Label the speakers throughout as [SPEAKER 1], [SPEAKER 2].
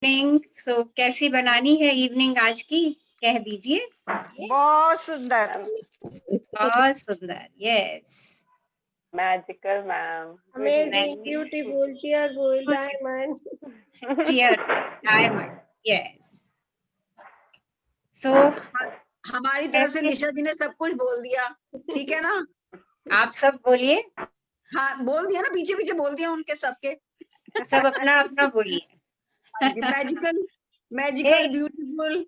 [SPEAKER 1] Evening. कैसी बनानी है इवनिंग आज की? कह दीजिए।
[SPEAKER 2] बहुत सुंदर।
[SPEAKER 1] बहुत सुंदर। Yes.
[SPEAKER 3] Magical, ma'am. Good
[SPEAKER 4] Amazing,
[SPEAKER 3] evening.
[SPEAKER 4] beautiful, cheerful, diamond.
[SPEAKER 1] Cheer diamond. Yes. So
[SPEAKER 2] हमारी तरफ से निशा जी ने सब कुछ बोल दिया, ठीक है ना?
[SPEAKER 1] आप सब बोलिए।
[SPEAKER 2] हाँ, बोल दिया ना, पीछे पीछे बोल दिया उनके सबके।
[SPEAKER 1] सब अपना अपना बोलिए।
[SPEAKER 2] हाँ जी, magical, magical, beautiful,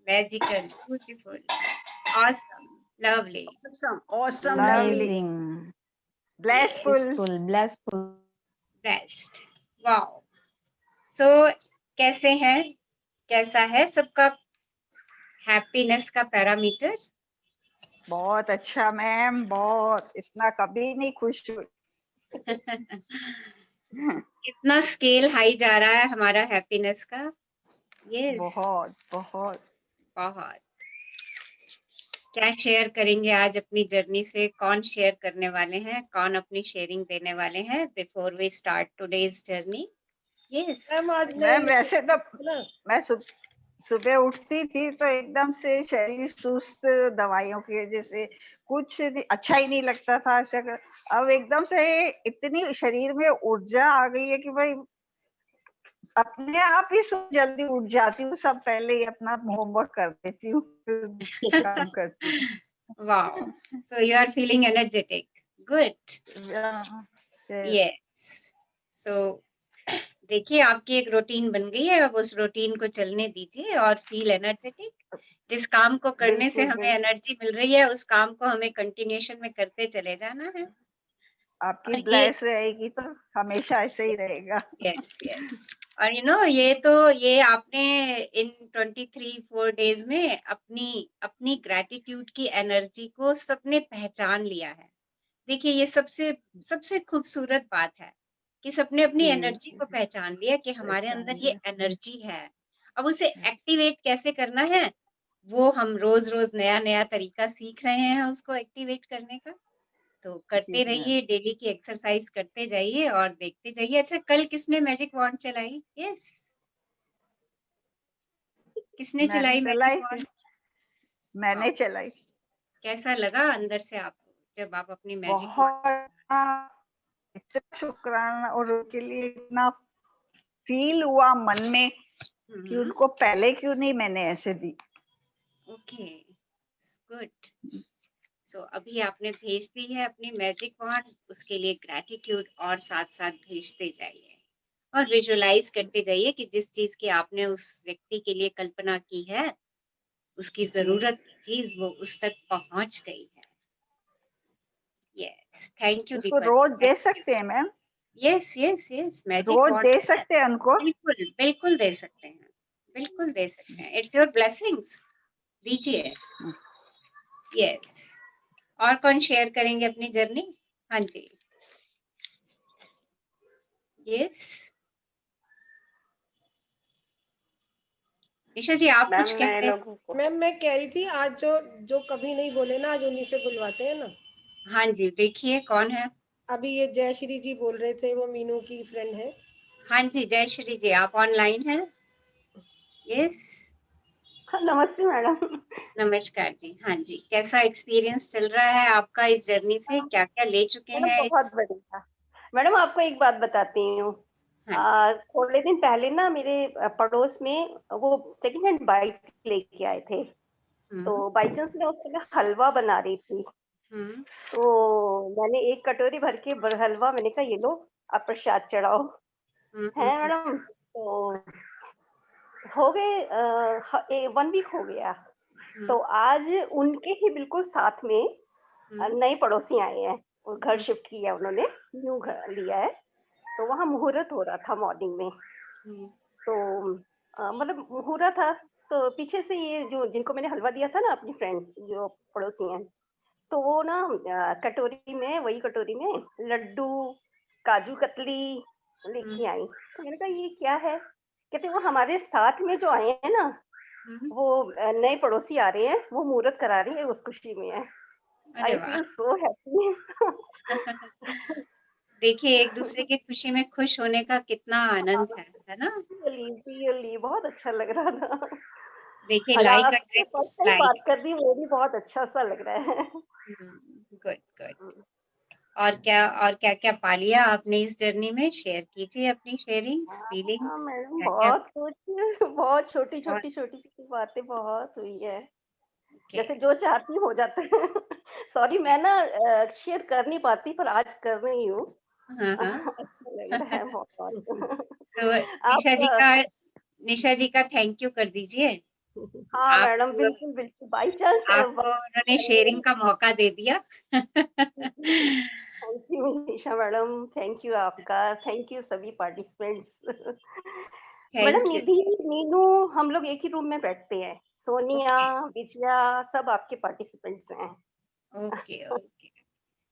[SPEAKER 1] magical, beautiful, awesome, lovely,
[SPEAKER 2] awesome, awesome, lovely,
[SPEAKER 5] Amazing,
[SPEAKER 2] blessful,
[SPEAKER 5] peaceful, blissful.
[SPEAKER 1] Best. Wow. So कैसे हैं? कैसा है सबका हैप्पीनेस का पैरामीटर?
[SPEAKER 2] बहुत अच्छा मैम, बहुत, इतना कभी नहीं खुश हुई।
[SPEAKER 1] इतना स्केल हाई जा रहा है हमारा हैप्पीनेस का। यस।
[SPEAKER 2] बहुत बहुत।
[SPEAKER 1] बहुत। क्या शेयर करेंगे आज अपनी जर्नी से? कौन शेयर करने वाले हैं? कौन अपनी शेयरिंग देने वाले हैं before we start today's journey? Yes.
[SPEAKER 4] Ma'am आज
[SPEAKER 2] मैम वैसे तो
[SPEAKER 4] ना
[SPEAKER 2] मैं सुबह उठती थी तो एकदम से शरीर सुस्त, दवाइयों की वजह से कुछ अच्छा ही नहीं लगता था ऐसा अब एकदम से इतनी शरीर में ऊर्जा आ गई है कि भाई अपने आप ही जल्दी उठ जाती हूँ, सब पहले ही अपना होमवर्क कर देती हूँ, काम करती हूँ।
[SPEAKER 1] Wow. So you are feeling energetic. Good. Yes. So देखिए, आपकी एक रूटीन बन गई है, अब उस रूटीन को चलने दीजिए और फील एनर्जेटिक। जिस काम को करने से हमें एनर्जी मिल रही है उस काम को हमें कंटिन्यूएशन में करते चले जाना है।
[SPEAKER 2] आपकी
[SPEAKER 1] और
[SPEAKER 2] ब्लेस रहेगी तो हमेशा ऐसे ही रहेगा।
[SPEAKER 1] Yes yes. और ये आपने इन 23-4 डेज में अपनी अपनी ग्रैटिट्यूड की एनर्जी को सबने पहचान लिया है। देखिए, ये सबसे सबसे खूबसूरत बात है कि सबने अपनी एनर्जी को पहचान लिया कि हमारे अंदर ये एनर्जी है। अब उसे एक्टिवेट कैसे करना है, वो हम रोज रोज नया नया तरीका सीख रहे हैं उसको एक्टिवेट करने का। तो करते रहिए, डेली की एक्सरसाइज करते जाइए और देखते जाइए। अच्छा, कल किसने मैजिक वॉन्ड चलाई? यस। किसने चलाई मैजिक वॉन्ड?
[SPEAKER 2] मैंने चलाई।
[SPEAKER 1] कैसा लगा अंदर से आपको जब आप अपनी मैजिक वॉन्ड?
[SPEAKER 2] बहुत इतना शुक्राना, और उनके लिए इतना फील हुआ मन में कि उनको पहले क्यों नहीं मैंने ऐसे दी।
[SPEAKER 1] Okay, good. सो अभी आपने भेज दी है अपनी मैजिक वॉन्ड, उसके लिए ग्रैटिट्यूड और साथ साथ भेजते जाइए और विजुअलाइज करते जाइए कि जिस चीज की आपने उस व्यक्ति के लिए कल्पना की है, उसकी जरूरत की चीज वो उस तक पहुंच गई है। यस, थैंक यू
[SPEAKER 2] उसको
[SPEAKER 1] दीपक।
[SPEAKER 2] रोज दे सकते हैं ma'am?
[SPEAKER 1] Yes yes yes, magic
[SPEAKER 2] rose
[SPEAKER 1] wand
[SPEAKER 2] दे सकते हैं उनको?
[SPEAKER 1] बिल्कुल बिल्कुल दे सकते हैं, बिल्कुल दे सकते हैं। इट्स योर ब्लेसिंग्स, दीजिए। यस। और कौन शेयर करेंगे अपनी जर्नी? हाँ जी। यस निशा जी, आप कुछ
[SPEAKER 3] मैम
[SPEAKER 1] कह
[SPEAKER 3] नए
[SPEAKER 1] रहे हैं?
[SPEAKER 3] लोगों को
[SPEAKER 4] मैम मैं कह रही थी आज जो जो कभी नहीं बोले ना, आज उन्हीं से बुलवाते हैं ना।
[SPEAKER 1] हाँ जी, देखिए कौन है।
[SPEAKER 4] अभी ये जयश्री जी बोल रहे थे, वो मीनू की फ्रेंड है।
[SPEAKER 1] हाँ जी, जय श्री जी, आप ऑनलाइन हैं? यस।
[SPEAKER 6] नमस्ते मैडम।
[SPEAKER 1] नमस्कार जी। हाँ जी, कैसा एक्सपीरियंस चल रहा है आपका इस जर्नी से? क्या क्या ले चुके
[SPEAKER 6] मैडम
[SPEAKER 1] हैं
[SPEAKER 6] बहुत बढ़िया। मैडम आपको एक बात बताती हूँ।
[SPEAKER 1] हाँ जी।
[SPEAKER 6] थोड़े दिन पहले ना मेरे पड़ोस में वो सेकंड हैंड बाइक लेके आए थे। तो बाई चांस मैं उसमें हलवा बना रही थी, तो मैंने एक कटोरी भर के हलवा, मैंने कहा ये लो आप प्रसाद चढ़ाओ। है मैडम। तो हो गए 1 वीक हो गया। तो आज उनके ही बिल्कुल साथ में नए पड़ोसी आए हैं, और घर शिफ्ट किया उन्होंने, न्यू घर लिया है। तो वहाँ मुहूर्त हो रहा था मॉर्निंग में। तो मतलब मुहूर्त था, तो पीछे से ये जो जिनको मैंने हलवा दिया था ना, अपनी फ्रेंड जो पड़ोसी हैं, तो वो ना कटोरी में, वही कटोरी में लड्डू, काजू कतली लेके आई। तो मैंने कहा ये क्या है? कहते वो हमारे साथ में जो आए हैं ना, वो नए पड़ोसी आ रहे हैं, वो मुहूर्त करा रही है, उस खुशी में है।
[SPEAKER 1] अरे
[SPEAKER 6] आई
[SPEAKER 1] वाह।
[SPEAKER 6] Feel so happy.
[SPEAKER 1] देखिए एक दूसरे की खुशी में खुश होने का कितना आनंद है ना?
[SPEAKER 6] रियली बहुत अच्छा लग रहा था।
[SPEAKER 1] देखिए
[SPEAKER 6] आज
[SPEAKER 1] लाइक अ
[SPEAKER 6] आपसे
[SPEAKER 1] dream
[SPEAKER 6] first
[SPEAKER 1] is
[SPEAKER 6] time
[SPEAKER 1] like.
[SPEAKER 6] बात कर रही हूँ, वो भी बहुत अच्छा सा लग रहा है।
[SPEAKER 1] Good good. और क्या क्या पा लिया आपने इस जर्नी में? शेयर कीजिए अपनी शेयरिंग्स
[SPEAKER 6] हाँ
[SPEAKER 1] फीलिंग्स,
[SPEAKER 6] मैडम,
[SPEAKER 1] क्या क्या?
[SPEAKER 6] बहुत कुछ, बहुत
[SPEAKER 1] और
[SPEAKER 6] छोटी-छोटी बातें बहुत हुई है।
[SPEAKER 1] ओके।
[SPEAKER 6] जैसे जो चाहती हूँ हो जाता है। सॉरी मैं ना शेयर कर नहीं पाती, पर आज कर रही हूँ।
[SPEAKER 1] हाँ हाँ।
[SPEAKER 6] अच्छा लग रहा है बहुत।
[SPEAKER 1] सो
[SPEAKER 6] आप
[SPEAKER 1] निशा जी का थैंक यू कर दीजिए।
[SPEAKER 6] हाँ
[SPEAKER 1] आप
[SPEAKER 6] मैडम, बिल्कुल, बिल्कुल, बाय चांस
[SPEAKER 1] आपको उन्होंने शेयरिंग का मौका दे दिया।
[SPEAKER 6] Thank you Nisha madam, thank you आपका, थैंक यू सभी participants. Madam
[SPEAKER 1] thank you.
[SPEAKER 6] Nidhi, Meenu, हम लोग एक ही रूम में बैठते हैं। सोनिया,
[SPEAKER 1] ओके
[SPEAKER 6] विजया, सब आपके पार्टिसिपेंट्स हैं।
[SPEAKER 1] Okay okay.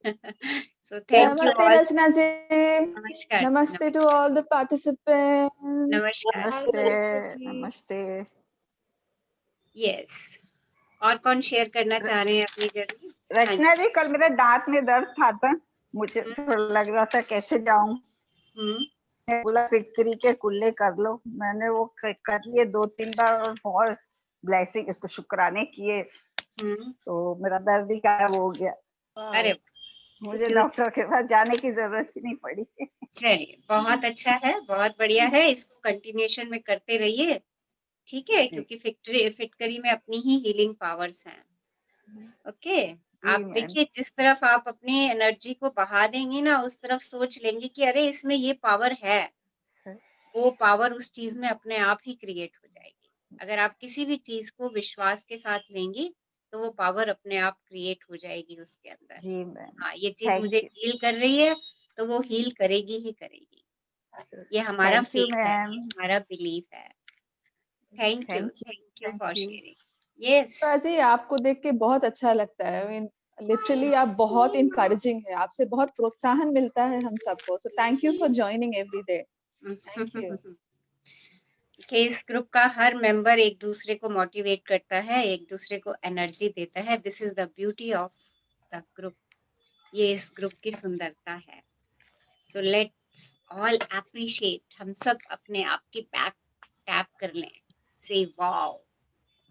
[SPEAKER 1] So thank you
[SPEAKER 5] Namaste,
[SPEAKER 1] all.
[SPEAKER 5] Rachna ji.
[SPEAKER 1] नमस्कार जी,
[SPEAKER 5] Namaste to
[SPEAKER 1] नमस्कार।
[SPEAKER 5] all the participants.
[SPEAKER 1] नमस्कार।
[SPEAKER 4] हाय
[SPEAKER 2] नमस्ते,
[SPEAKER 4] नमस्ते जी।
[SPEAKER 2] नमस्ते।
[SPEAKER 1] यस। और कौन शेयर करना चाह रहे हैं अपनी जर्नी? हाँ
[SPEAKER 2] रचना
[SPEAKER 1] जी।
[SPEAKER 2] जी, कल मेरे दांत में दर्द था तो मुझे थोड़ा लग रहा था कैसे जाऊं।
[SPEAKER 1] हम्म
[SPEAKER 2] मैंने बोला फिटकरी के कुल्ले कर लो। मैंने वो कर लिए 2-3 बार और बहुत ब्लेसिंग, इसको शुक्राने किए
[SPEAKER 1] हम्म।
[SPEAKER 2] तो मेरा दर्द ही गायब हो गया।
[SPEAKER 1] अरे
[SPEAKER 2] मुझे
[SPEAKER 1] क्यों?
[SPEAKER 2] डॉक्टर के पास जाने की जरूरत ही नहीं पड़ी।
[SPEAKER 1] चलिए बहुत अच्छा है, बहुत बढ़िया है, इसको कंटिन्यूएशन में करते रहिए। ठीक है,
[SPEAKER 2] जी
[SPEAKER 1] क्योंकि फिटकरी में अपनी ही हीलिंग पावर्स हैं। ओके।
[SPEAKER 2] जी
[SPEAKER 1] आप
[SPEAKER 2] मैम।
[SPEAKER 1] देखिए जिस तरफ आप अपनी एनर्जी को बहा देंगी ना, उस तरफ सोच लेंगे कि अरे इसमें ये पावर है, वो पावर उस चीज में अपने आप ही क्रिएट हो जाएगी। अगर आप किसी भी चीज को विश्वास के साथ लेंगी तो वो पावर अपने आप क्रिएट हो जाएगी उसके अंदर।
[SPEAKER 2] जी मैम।
[SPEAKER 1] हाँ, ये चीज मुझे
[SPEAKER 2] थैंक यू।
[SPEAKER 1] हील कर रही है तो वो हील करेगी ही करेगी। ये हमारा
[SPEAKER 2] थैंक यू
[SPEAKER 1] फेथ है, ये
[SPEAKER 2] मैम।
[SPEAKER 1] हमारा बिलीफ है।
[SPEAKER 2] Thank you.
[SPEAKER 1] Thank you
[SPEAKER 2] thank
[SPEAKER 1] for
[SPEAKER 2] you.
[SPEAKER 1] Sharing. Yes.
[SPEAKER 5] जी आपको देख के बहुत अच्छा लगता है। I mean, लिटरली आप बहुत इंकरेजिंग है, आपसे बहुत प्रोत्साहन मिलता है हम सबको। So thank you for joining every day. Thank you.
[SPEAKER 1] कि इस ग्रुप का हर मेंबर एक दूसरे को मोटिवेट करता है, एक दूसरे को एनर्जी देता है। This is the beauty of the group. ये इस ग्रुप की सुंदरता है। सो लेट्स ऑल अप्रिशिएट, हम सब अपने आप की बैक टैप कर लें, से wow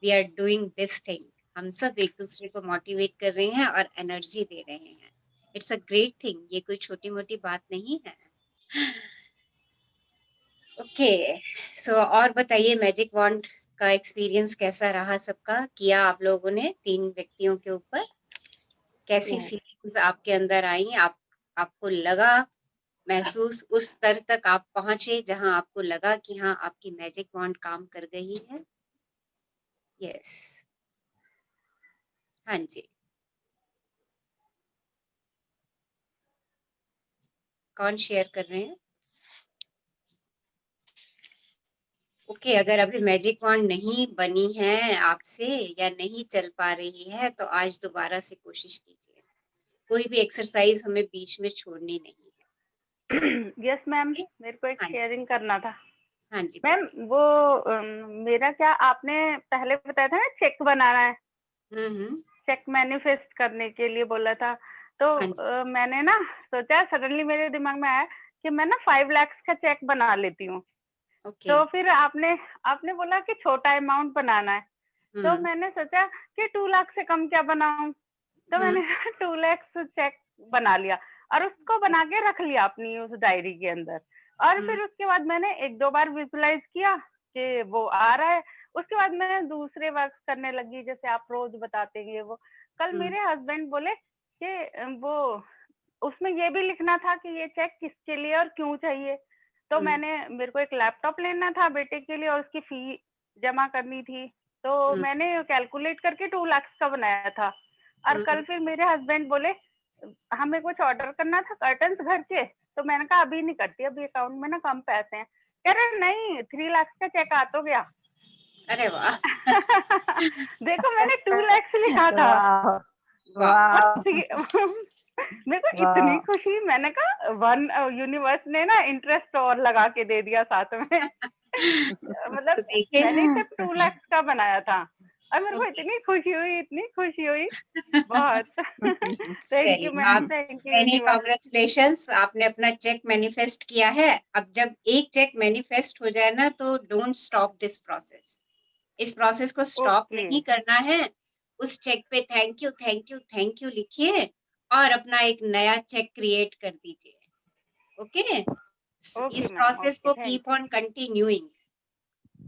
[SPEAKER 1] we are doing this thing. हम सब एक दूसरे को मोटिवेट कर रहे हैं और एनर्जी दे रहे हैं। इट्स अ ग्रेट थिंग, ये कोई छोटी मोटी बात नहीं है। ओके। सो और बताइए मैजिक वॉन्ड का एक्सपीरियंस कैसा रहा सबका? किया आप लोगों ने 3 व्यक्तियों के ऊपर, कैसी फीलिंग्स आपके अंदर आई? आपको लगा, महसूस उस स्तर तक आप पहुंचे जहां आपको लगा कि हाँ आपकी मैजिक वॉन्ड काम कर गई है? यस। हाँ जी, कौन शेयर कर रहे हैं? ओके, अगर अभी मैजिक वॉन्ड नहीं बनी है आपसे या नहीं चल पा रही है तो आज दोबारा से कोशिश कीजिए। कोई भी एक्सरसाइज हमें बीच में छोड़नी नहीं है।
[SPEAKER 3] Yes ma'am,
[SPEAKER 1] okay?
[SPEAKER 3] मेरे को एक
[SPEAKER 1] हाँ जी,
[SPEAKER 3] शेयरिंग करना था।
[SPEAKER 1] हाँ जी
[SPEAKER 3] मैम
[SPEAKER 1] बोलिए।
[SPEAKER 3] वो मेरा क्या आपने पहले बताया था ना, चेक बनाना है,
[SPEAKER 1] हम्म।
[SPEAKER 3] चेक मैनिफेस्ट करने के लिए बोला था। तो
[SPEAKER 1] हाँ जी।
[SPEAKER 3] मैंने ना सोचा, सडनली मेरे दिमाग में आया कि मैं ना 5 लाख का चेक बना लेती हूँ।
[SPEAKER 1] ओके।
[SPEAKER 3] तो फिर आपने आपने बोला कि छोटा अमाउंट बनाना है। तो
[SPEAKER 1] हम्म
[SPEAKER 3] मैंने सोचा कि 2 लाख से कम क्या बनाऊं। तो
[SPEAKER 1] हम्म।
[SPEAKER 3] मैंने 2 लाख चेक बना लिया और उसको बना के रख लिया अपनी उस डायरी के अंदर। और
[SPEAKER 1] हम्म
[SPEAKER 3] फिर उसके बाद मैंने 1-2 बार विजुलाइज किया कि वो आ रहा है। उसके बाद मैं दूसरे वर्क करने लगी, जैसे आप रोज बताते हैं वो। कल
[SPEAKER 1] हम्म
[SPEAKER 3] मेरे हस्बैंड बोले कि वो उसमें ये भी लिखना था कि ये चेक किसके लिए और क्यों चाहिए। तो
[SPEAKER 1] हम्म
[SPEAKER 3] मेरे को एक लैपटॉप लेना था बेटे के लिए और उसकी फी जमा करनी थी। तो
[SPEAKER 1] हम्म
[SPEAKER 3] मैंने कैलकुलेट करके 2 लाख का बनाया था। और कल फिर मेरे हस्बैंड बोले हमें कुछ ऑर्डर करना था कर्टन्स घर के। तो मैंने कहा अभी नहीं करती, अभी अकाउंट में ना कम पैसे हैं। कह रहे नहीं, 3 लाख का चेक आ तो गया।
[SPEAKER 1] अरे वाह।
[SPEAKER 3] देखो मैंने 2 लाख लिखा था।
[SPEAKER 2] वाह
[SPEAKER 1] वाह।
[SPEAKER 2] वाह
[SPEAKER 3] मेरे को इतनी
[SPEAKER 2] वाह।
[SPEAKER 3] खुशी, मैंने कहा वन यूनिवर्स ने ना इंटरेस्ट और लगा के दे दिया साथ में।
[SPEAKER 1] तो
[SPEAKER 3] मतलब
[SPEAKER 1] देखिए,
[SPEAKER 3] मैंने सिर्फ 2 लाख का बनाया था। और मेरे को
[SPEAKER 1] ओके
[SPEAKER 3] इतनी खुशी हुई बहुत। थैंक यू
[SPEAKER 1] चलिए
[SPEAKER 3] मैम,
[SPEAKER 1] आप
[SPEAKER 3] thank you
[SPEAKER 1] many
[SPEAKER 3] universe.
[SPEAKER 1] Congratulations, आपने अपना चेक मैनिफेस्ट किया है। अब जब एक चेक मैनिफेस्ट हो जाए ना तो डोंट स्टॉप दिस प्रोसेस, इस प्रोसेस को स्टॉप
[SPEAKER 3] ओके
[SPEAKER 1] नहीं करना है। उस चेक पे thank you thank you thank you लिखिए और अपना एक नया चेक क्रिएट कर दीजिए। ओके
[SPEAKER 3] ओके
[SPEAKER 1] इस
[SPEAKER 3] मैम,
[SPEAKER 1] प्रोसेस
[SPEAKER 3] ओके
[SPEAKER 1] को
[SPEAKER 3] thank
[SPEAKER 1] keep on continuing,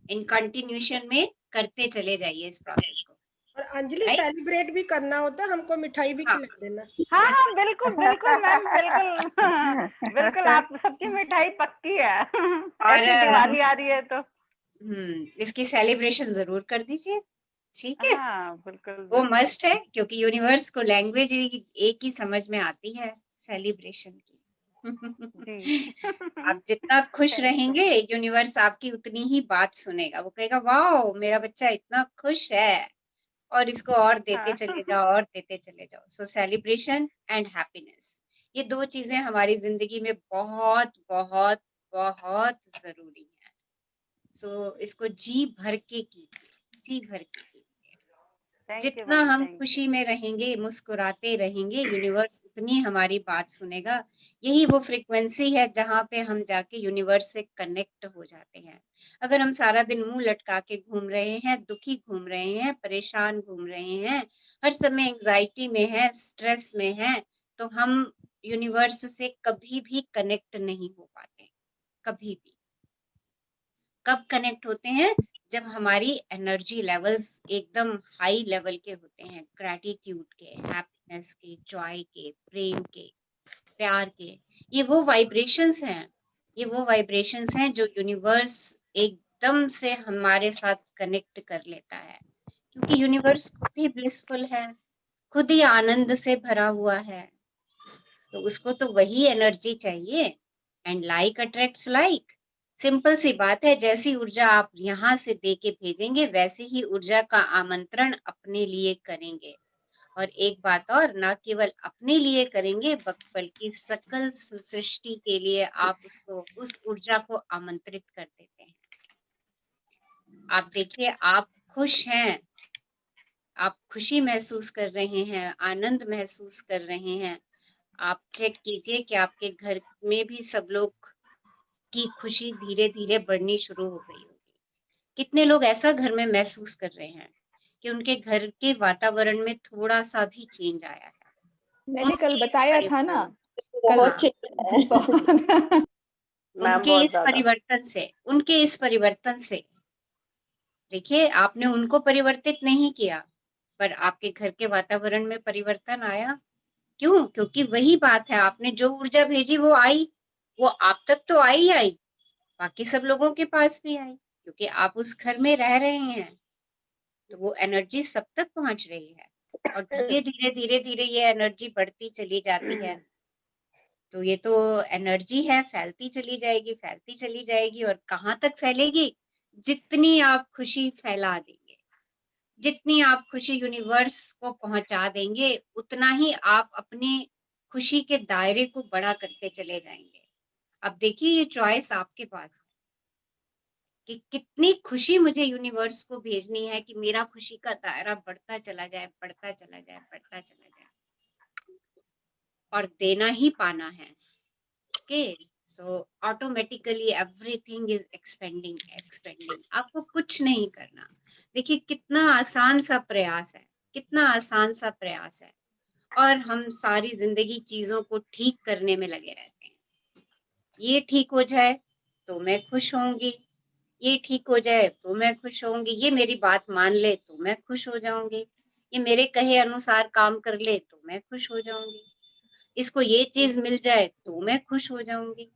[SPEAKER 1] in continuation में करते चले जाइए इस प्रोसेस को,
[SPEAKER 4] और अंजलि
[SPEAKER 1] राइट।
[SPEAKER 4] सेलिब्रेट भी करना होता, हमको मिठाई भी
[SPEAKER 1] हाँ
[SPEAKER 4] खिला देना।
[SPEAKER 3] हाँ हाँ बिल्कुल बिल्कुल मैम, बिल्कुल बिल्कुल, आप सबकी मिठाई पक्की है।
[SPEAKER 1] और
[SPEAKER 3] ऐसी दिवाली आ रही है तो।
[SPEAKER 1] इसकी सेलिब्रेशन जरूर कर दीजिए, ठीक है।
[SPEAKER 3] हाँ बिल्कुल
[SPEAKER 1] वो
[SPEAKER 3] बिल्कुल।
[SPEAKER 1] मस्ट है क्योंकि यूनिवर्स को लैंग्वेज एक ही समझ में आती है, सेलिब्रेशन की।
[SPEAKER 3] जी
[SPEAKER 1] आप जितना खुश
[SPEAKER 3] थैंक यू।
[SPEAKER 1] रहेंगे यूनिवर्स आपकी उतनी ही बात सुनेगा, वो कहेगा वाओ मेरा बच्चा इतना खुश है, और इसको और देते
[SPEAKER 3] हाँ
[SPEAKER 1] चले जाओ और देते चले जाओ। सो सेलिब्रेशन एंड हैप्पीनेस, ये दो चीजें हमारी जिंदगी में बहुत बहुत बहुत जरूरी है। सो इसको जी भर के कीजिए, जी भर के कीजिए।
[SPEAKER 3] थैंक यू
[SPEAKER 1] जितना
[SPEAKER 3] मैम,
[SPEAKER 1] हम
[SPEAKER 3] थैंक यू।
[SPEAKER 1] खुशी में रहेंगे, मुस्कुराते रहेंगे, यूनिवर्स उतनी हमारी बात सुनेगा। यही वो फ्रीक्वेंसी है जहाँ पे हम जाके यूनिवर्स से कनेक्ट हो जाते हैं। अगर हम सारा दिन मुंह लटका के घूम रहे हैं, दुखी घूम रहे हैं, परेशान घूम रहे हैं, हर समय एंजाइटी में है, स्ट्रेस में है, तो हम यूनिवर्स से कभी भी कनेक्ट नहीं हो पाते, कभी भी। कब कनेक्ट होते हैं? जब हमारी एनर्जी लेवल्स एकदम हाई लेवल के होते हैं, ग्रैटिट्यूड के, हैप्पीनेस के, जॉय के, प्रेम के, प्यार के। ये वो वाइब्रेशंस हैं, ये वो वाइब्रेशंस हैं जो यूनिवर्स एकदम से हमारे साथ कनेक्ट कर लेता है, क्योंकि यूनिवर्स खुद ही ब्लिसफुल है, खुद ही आनंद से भरा हुआ है, तो उसको तो वही एनर्जी चाहिए। And like attracts like, simple सी बात है। जैसी ऊर्जा आप यहाँ से दे के भेजेंगे वैसे ही ऊर्जा का आमंत्रण अपने लिए करेंगे। और एक बात और, ना केवल अपने लिए करेंगे बल्कि सकल सृष्टि के लिए आप उसको, उस ऊर्जा को आमंत्रित कर देते हैं। आप देखिए, आप खुश हैं, आप खुशी महसूस कर रहे हैं, आनंद महसूस कर रहे हैं। आप चेक कीजिए कि आपके घर में भी सब लोग की खुशी धीरे धीरे बढ़नी शुरू हो गई होगी। कितने लोग ऐसा घर में महसूस कर रहे हैं कि उनके घर के वातावरण में थोड़ा सा भी चेंज आया है?
[SPEAKER 5] मैंने कल
[SPEAKER 1] उनके इस
[SPEAKER 5] बताया था ना, कल
[SPEAKER 2] बहुत
[SPEAKER 5] बहुत
[SPEAKER 2] मैम,
[SPEAKER 1] उनके
[SPEAKER 2] बहुत
[SPEAKER 1] इस
[SPEAKER 2] ज्यादा।
[SPEAKER 1] परिवर्तन से, उनके इस परिवर्तन से, देखिए आपने उनको परिवर्तित नहीं किया, पर आपके घर के वातावरण में परिवर्तन आया। क्यों? क्योंकि वही बात है, आपने जो ऊर्जा भेजी वो आई, वो आप तक तो आई आई, बाकी सब लोगों के पास भी आई, क्योंकि आप उस घर में रह रहे हैं, तो वो एनर्जी सब तक पहुंच रही है। और धीरे धीरे धीरे धीरे ये एनर्जी बढ़ती चली जाती है। तो ये तो एनर्जी है, फैलती चली जाएगी, फैलती चली जाएगी, और कहाँ तक फैलेगी? जितनी आप खुशी फैला देंगे, जितनी आप खुशी यूनिवर्स को पहुंचा देंगे, उतना ही आप अपने खुशी के दायरे को बड़ा करते चले जाएंगे। अब देखिए, ये चॉइस आपके पास है कि कितनी खुशी मुझे यूनिवर्स को भेजनी है कि मेरा खुशी का दायरा बढ़ता चला जाए, बढ़ता चला जाए, बढ़ता चला जाए, और देना ही पाना है। Okay, so automatically everything is expanding expanding, आपको कुछ नहीं करना। देखिए कितना आसान सा प्रयास है, कितना आसान सा प्रयास है, और हम सारी जिंदगी चीजों को ठीक करने में लगे रहते हैं। ये ठीक हो जाए तो मैं खुश होंगी, ये ठीक हो जाए तो मैं खुश होंगी, ये मेरी बात मान ले तो मैं खुश हो जाऊंगी, ये मेरे कहे अनुसार काम कर ले तो मैं खुश हो जाऊंगी, इसको ये चीज मिल जाए तो मैं खुश हो जाऊंगी।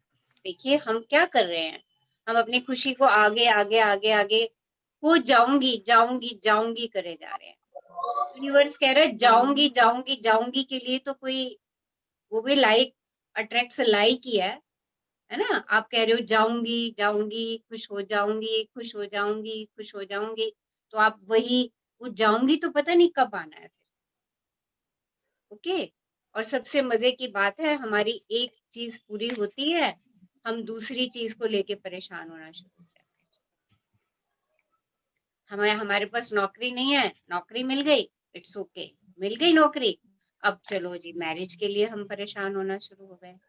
[SPEAKER 1] देखिए हम क्या कर रहे हैं, हम अपनी खुशी को आगे आगे आगे आगे हो जाऊंगी जाऊंगी जाऊंगी करे जा रहे हैं। यूनिवर्स कह रहा है जाऊंगी जाऊंगी जाऊंगी के लिए तो कोई, वो भी लाइक अट्रैक्ट लाइक ही है ना। आप कह रहे हो जाऊंगी जाऊंगी खुश हो जाऊंगी खुश हो जाऊंगी खुश हो जाऊंगी, तो आप वही, वो जाऊंगी तो पता नहीं कब आना है फिर। ओके, और सबसे मजे की बात है, हमारी एक चीज पूरी होती है, हम दूसरी चीज को लेके परेशान होना शुरू हो जाते हैं। हमारे पास नौकरी नहीं है, नौकरी मिल गई, इट्स ओके, मिल गई नौकरी, अब चलो जी मैरिज के लिए हम परेशान होना शुरू हो गए।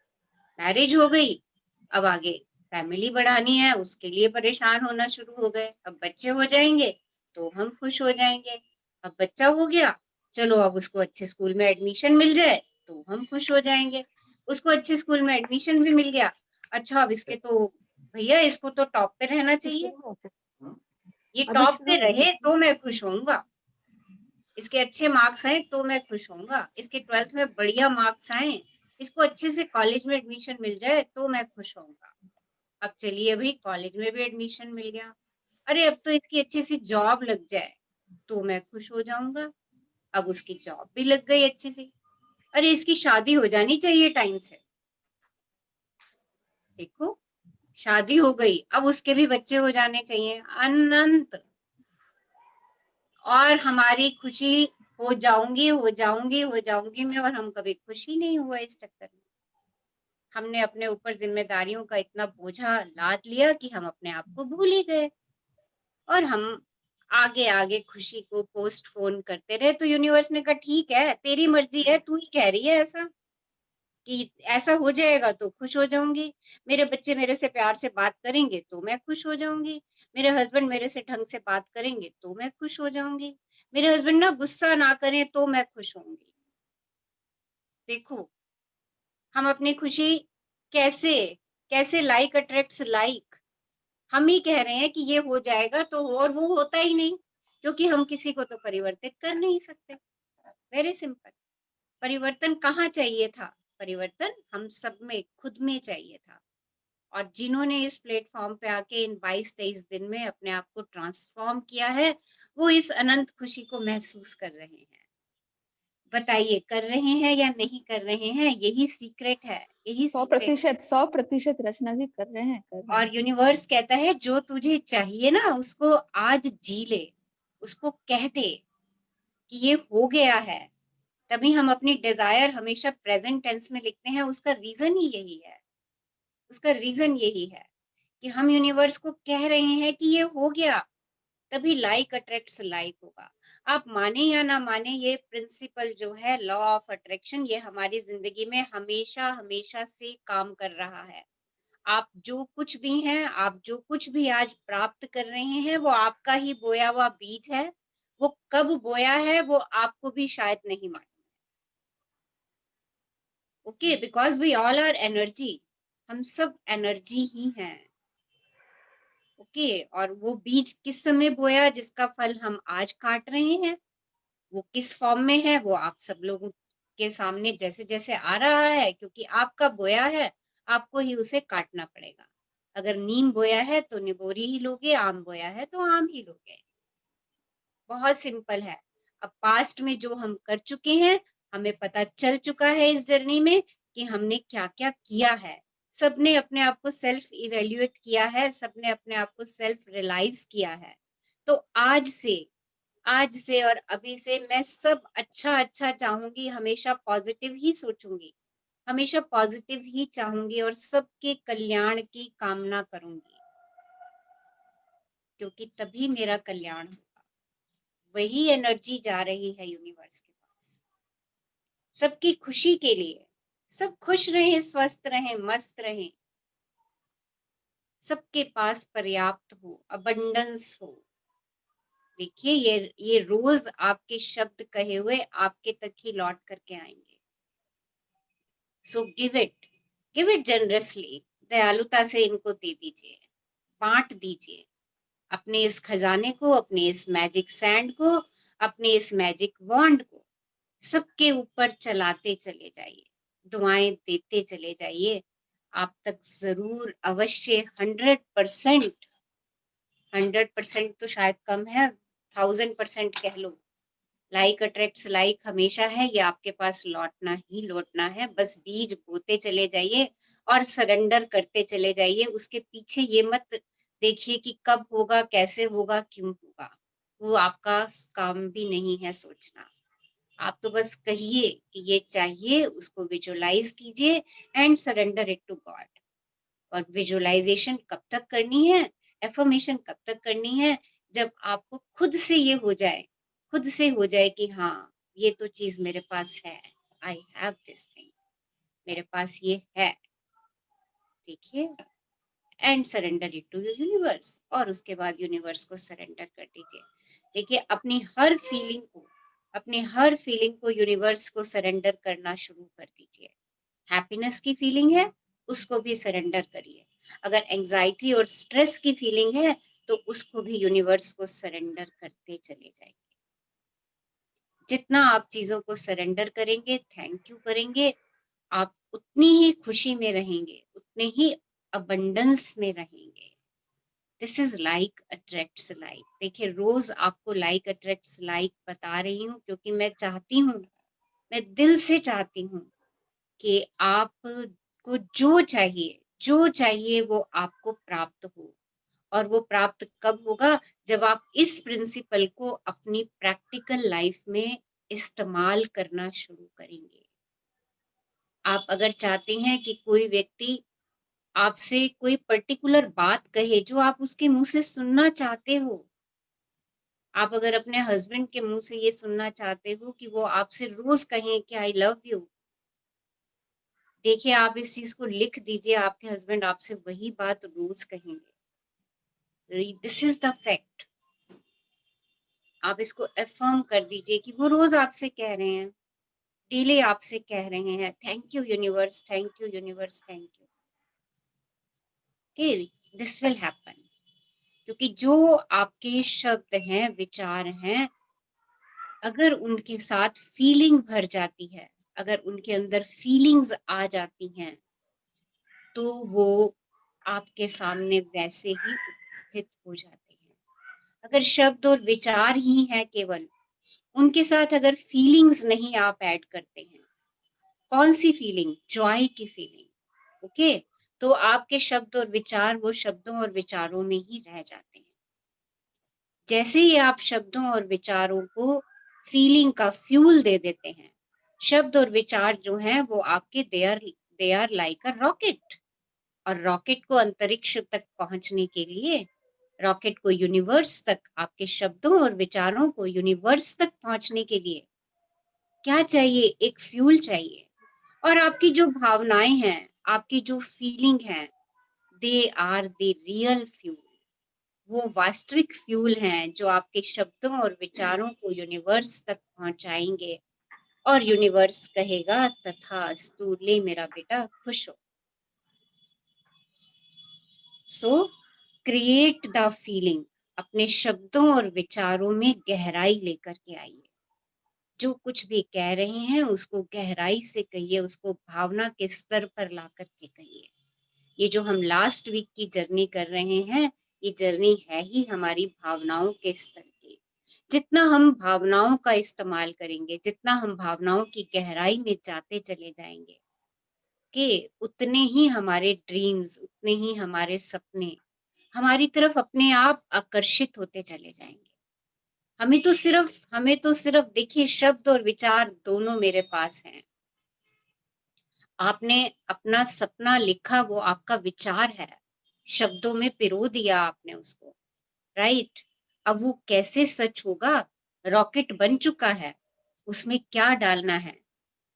[SPEAKER 1] मैरिज हो गई, अब आगे फैमिली बढ़ानी है, उसके लिए परेशान होना शुरू हो गए। अब बच्चे हो जाएंगे तो हम खुश हो जाएंगे। अब बच्चा हो गया, चलो अब उसको अच्छे स्कूल में एडमिशन मिल जाए तो हम खुश हो जाएंगे। उसको अच्छे स्कूल में एडमिशन भी मिल गया, अच्छा अब इसके तो भैया इसको तो टॉप पे रहना चाहिए, ये टॉप पे रहे तो मैं खुश होऊंगा, इसके अच्छे मार्क्स आए तो मैं खुश होऊंगा, इसके 12th में बढ़िया मार्क्स आए, इसको अच्छे से कॉलेज में एडमिशन मिल जाए तो मैं खुश होऊंगा। अब चलिए अभी कॉलेज में भी एडमिशन मिल गया, अरे अब तो इसकी अच्छी सी जॉब लग जाए तो मैं खुश हो जाऊंगा। अब उसकी जॉब भी लग गई अच्छी सी, अरे इसकी शादी हो जानी चाहिए टाइम से, देखो शादी हो गई, अब उसके भी बच्चे हो जाने चाहिए अनंत, और हमारी खुशी हो जाऊंगी हो जाऊंगी हो जाऊंगी में, और हम कभी खुशी नहीं हुआ इस चक्कर में। हमने अपने ऊपर जिम्मेदारियों का इतना बोझा लाद लिया कि हम अपने आप को भूल ही गए, और हम आगे आगे खुशी को पोस्टपोन करते रहे। तो यूनिवर्स ने कहा ठीक है तेरी मर्जी है, तू ही कह रही है ऐसा कि ऐसा हो जाएगा तो खुश हो जाऊंगी, मेरे बच्चे मेरे से प्यार से बात करेंगे तो मैं खुश हो जाऊंगी, मेरे हस्बैंड मेरे से ढंग से बात करेंगे तो मैं खुश हो जाऊंगी, मेरे हस्बैंड ना गुस्सा ना करें तो मैं खुश होंगी। देखो हम अपनी खुशी कैसे कैसे लाइक अट्रैक्ट्स लाइक, हम ही कह रहे हैं कि ये हो जाएगा तो और वो होता ही नहीं, क्योंकि हम किसी को तो परिवर्तित कर नहीं सकते। Very simple. परिवर्तन कहाँ चाहिए था? परिवर्तन हम सब में खुद में चाहिए था, और जिन्होंने इस प्लेटफॉर्म पे आके इन 22-23 दिन में अपने आप को ट्रांसफॉर्म किया है वो इस अनंत खुशी को महसूस कर रहे हैं। बताइए कर रहे हैं या नहीं कर रहे हैं? यही सीक्रेट है, यही सीक्रेट है।
[SPEAKER 5] 100% रचना जी कर रहे हैं, कर रहे हैं।
[SPEAKER 1] और यूनिवर्स कहता है जो तुझे चाहिए ना उसको आज जी ले, उसको कह दे कि ये हो गया है। तभी हम अपनी डिजायर हमेशा प्रेजेंट टेंस में लिखते हैं, उसका रीजन ही यही है, उसका रीजन यही है कि हम यूनिवर्स को कह रहे हैं कि ये हो गया, तभी लाइक अट्रैक्ट्स लाइक होगा। आप माने या ना माने, ये प्रिंसिपल जो है लॉ ऑफ अट्रैक्शन, ये हमारी जिंदगी में हमेशा हमेशा से काम कर रहा है। आप जो कुछ भी हैं, आप जो कुछ भी आज प्राप्त कर रहे हैं वो आपका ही बोया हुआ बीज है। वो कब बोया है वो आपको भी शायद नहीं मालूम। Okay, because we all are energy, हम सब एनर्जी ही हैं। ओके, और वो बीज किस समय बोया जिसका फल हम आज काट रहे हैं, वो किस फॉर्म में है वो आप सब लोगों के सामने जैसे जैसे आ रहा है, क्योंकि आपका बोया है आपको ही उसे काटना पड़ेगा। अगर नीम बोया है तो निबोरी ही लोगे, आम बोया है तो आम ही लोगे। बहुत सिंपल है। अब पास्ट में जो हम कर चुके हैं, हमें पता चल चुका है इस जर्नी में कि हमने क्या क्या किया है। सबने अपने आप को सेल्फ इवेल्युएट किया है, सबने अपने आप को सेल्फ रियलाइज किया है। तो आज से और अभी से मैं सब अच्छा अच्छा चाहूंगी, हमेशा पॉजिटिव ही सोचूंगी, हमेशा पॉजिटिव ही चाहूंगी, और सबके कल्याण की कामना करूंगी, क्योंकि तभी मेरा कल्याण होगा। वही एनर्जी जा रही है यूनिवर्स के पास सबकी खुशी के लिए। सब खुश रहें, स्वस्थ रहें, मस्त रहें, सबके पास पर्याप्त हो, अबंडेंस हो। देखिए ये रोज आपके शब्द कहे हुए आपके तक ही लौट करके आएंगे। सो गिव इट जनरसली, दयालुता से इनको दे दीजिए, बांट दीजिए अपने इस खजाने को, अपने इस मैजिक सैंड को, अपने इस मैजिक वॉन्ड को सबके ऊपर चलाते चले जाइए, दुआएं देते चले जाइए। आप तक जरूर अवश्य 100% तो शायद कम है, 1000% कह लो, लाइक अट्रैक्ट्स लाइक हमेशा है, ये आपके पास लौटना ही लौटना है। बस बीज बोते चले जाइए और सरेंडर करते चले जाइए। उसके पीछे ये मत देखिए कि कब होगा, कैसे होगा, क्यों होगा, वो आपका काम भी नहीं है सोचना। आप तो बस कहिए कि ये चाहिए, उसको विजुअलाइज कीजिए and surrender it to God. और विजुअलाइजेशन कब तक करनी है, एफर्मेशन कब तक करनी है? जब आपको खुद से ये हो जाए, खुद से हो जाए कि हाँ ये तो चीज मेरे पास है, आई हैव दिस थिंग, मेरे पास ये है, देखिए, and surrender it to your universe, और उसके बाद यूनिवर्स को सरेंडर कर दीजिए। देखिए अपनी हर फीलिंग को, अपने हर फीलिंग को यूनिवर्स को सरेंडर करना शुरू कर दीजिए। हैप्पीनेस की फीलिंग है उसको भी सरेंडर करिए, अगर एंजाइटी और स्ट्रेस की फीलिंग है तो उसको भी यूनिवर्स को सरेंडर करते चले जाइए। जितना आप चीजों को सरेंडर करेंगे, थैंक यू करेंगे, आप उतनी ही खुशी में रहेंगे, उतने ही अबंडेंस में रहेंगे। This is like attracts like. देखिए रोज आपको लाइक अट्रैक्ट्स लाइक बता रही हूँ क्योंकि मैं चाहती हूँ, मैं दिल से चाहती हूँ कि आपको जो चाहिए वो आपको प्राप्त हो। और वो प्राप्त कब होगा? जब आप इस प्रिंसिपल को अपनी प्रैक्टिकल लाइफ में इस्तेमाल करना शुरू करेंगे। आप अगर चाहते हैं कि कोई व्यक्ति आपसे कोई पर्टिकुलर बात कहे जो आप उसके मुंह से सुनना चाहते हो, आप अगर अपने हस्बैंड के मुंह से ये सुनना चाहते हो कि वो आपसे रोज कहें कि आई लव यू, देखिए आप इस चीज को लिख दीजिए, आपके हस्बैंड आपसे वही बात रोज कहेंगे। This is the fact. आप इसको अफर्म कर दीजिए कि वो रोज आपसे कह रहे हैं, डेली आपसे कह रहे हैं thank you universe, thank you universe, thank you. Okay, this will happen, क्योंकि जो आपके शब्द हैं, विचार हैं, अगर उनके साथ फीलिंग भर जाती है, अगर उनके अंदर फीलिंग्स आ जाती हैं, तो वो आपके सामने वैसे ही उपस्थित हो जाते हैं। अगर शब्द और विचार ही है केवल, उनके साथ अगर फीलिंग्स नहीं आप ऐड करते हैं, कौन सी फीलिंग? जॉय की फीलिंग। ओके, तो आपके शब्द और विचार वो शब्दों और विचारों में ही रह जाते हैं। जैसे ही आप शब्दों और विचारों को फीलिंग का फ्यूल दे देते हैं, शब्द और विचार जो हैं वो आपके they are like a rocket, और रॉकेट को अंतरिक्ष तक पहुंचने के लिए, रॉकेट को यूनिवर्स तक, आपके शब्दों और विचारों को यूनिवर्स तक पहुंचने के लिए क्या चाहिए? एक फ्यूल चाहिए। और आपकी जो भावनाएं हैं, आपकी जो फीलिंग है, they are the real fuel. वो वास्तविक फ्यूल हैं जो आपके शब्दों और विचारों को यूनिवर्स तक पहुंचाएंगे, और यूनिवर्स कहेगा तथास्तु, ले मेरा बेटा खुश हो। सो क्रिएट द फीलिंग, अपने शब्दों और विचारों में गहराई लेकर के आइए। जो कुछ भी कह रहे हैं उसको गहराई से कहिए, उसको भावना के स्तर पर ला करके कहिए। ये जो हम लास्ट वीक की जर्नी कर रहे हैं, ये जर्नी है ही हमारी भावनाओं के स्तर की। जितना हम भावनाओं का इस्तेमाल करेंगे, जितना हम भावनाओं की गहराई में जाते चले जाएंगे, कि उतने ही हमारे ड्रीम्स, उतने ही हमारे सपने हमारी तरफ अपने आप आकर्षित होते चले जाएंगे। हमें तो सिर्फ देखिए, शब्द और विचार दोनों मेरे पास हैं। आपने अपना सपना लिखा, वो आपका विचार है, शब्दों में पिरो दिया आपने उसको, राइट? अब वो कैसे सच होगा? रॉकेट बन चुका है, उसमें क्या डालना है?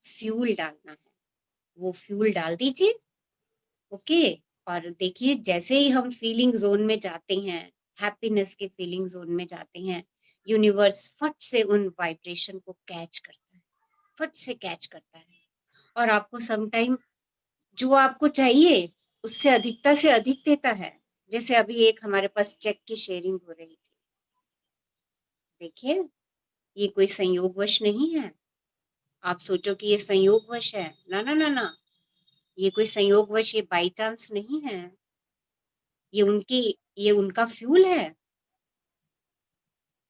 [SPEAKER 1] फ्यूल डालना है, वो फ्यूल डाल दीजिए। ओके, और देखिए जैसे ही हम फीलिंग जोन में जाते हैं, हैप्पीनेस के फीलिंग जोन में जाते हैं, यूनिवर्स फट से उन वाइब्रेशन को कैच करता है, फट से कैच करता है, और आपको समटाइम जो आपको चाहिए उससे अधिकता से अधिक देता है। जैसे अभी एक हमारे पास चेक की शेयरिंग हो रही थी, देखिए ये कोई संयोगवश नहीं है। आप सोचो कि ये संयोगवश है, ना ना ना ना, ये कोई संयोगवश, ये बाई चांस नहीं है, ये उनका फ्यूल है,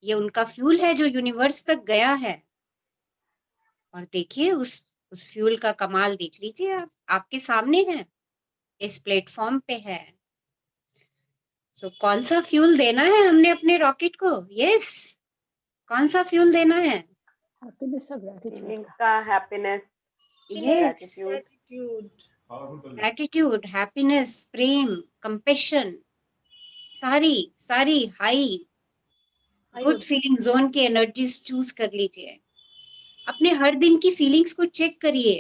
[SPEAKER 1] ये उनका फ्यूल है जो यूनिवर्स तक गया है। और देखिए उस फ्यूल का कमाल देख लीजिए, आप आपके सामने है, इस प्लेटफॉर्म पे है। सो कौन सा फ्यूल देना है हमने अपने रॉकेट को? यस, कौन सा फ्यूल देना है?
[SPEAKER 5] हैप्पीनेस और ग्रैटिट्यूड
[SPEAKER 3] फीलिंग का, हैप्पीनेस,
[SPEAKER 1] यस, ग्रैटिट्यूड, हैप्पीनेस, प्रेम, कंपैशन, सारी सारी हाई गुड फीलिंग जोन की एनर्जीज चूज कर लीजिए। अपने हर दिन की फीलिंग्स को चेक करिए।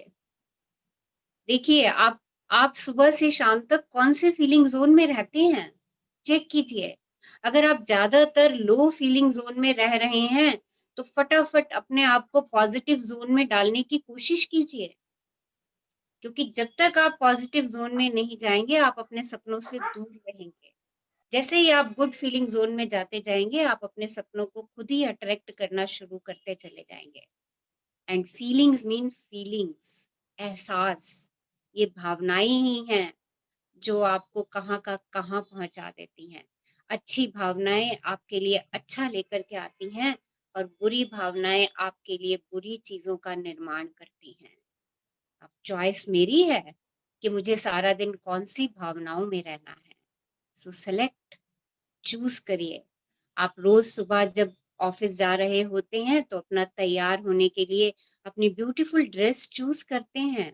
[SPEAKER 1] देखिए आप सुबह से शाम तक कौन से फीलिंग जोन में रहते हैं, चेक कीजिए। अगर आप ज्यादातर लो फीलिंग जोन में रह रहे हैं तो फटाफट अपने आप को पॉजिटिव जोन में डालने की कोशिश कीजिए, क्योंकि जब तक आप पॉजिटिव जोन में नहीं जाएंगे आप अपने सपनों से दूर रहेंगे। जैसे ही आप गुड फीलिंग जोन में जाते जाएंगे आप अपने सपनों को खुद ही अट्रैक्ट करना शुरू करते चले जाएंगे। एंड फीलिंग्स मीन फीलिंग्स, एहसास, ये भावनाएं ही हैं जो आपको कहाँ का कहाँ पहुंचा देती हैं। अच्छी भावनाएं आपके लिए अच्छा लेकर के आती हैं और बुरी भावनाएं आपके लिए बुरी चीजों का निर्माण करती हैं। अब चॉइस मेरी है कि मुझे सारा दिन कौन सी भावनाओं में रहना है। सो सेलेक्ट, चूज करिए। आप रोज सुबह जब ऑफिस जा रहे होते हैं तो अपना तैयार होने के लिए अपनी ब्यूटीफुल ड्रेस चूज करते हैं।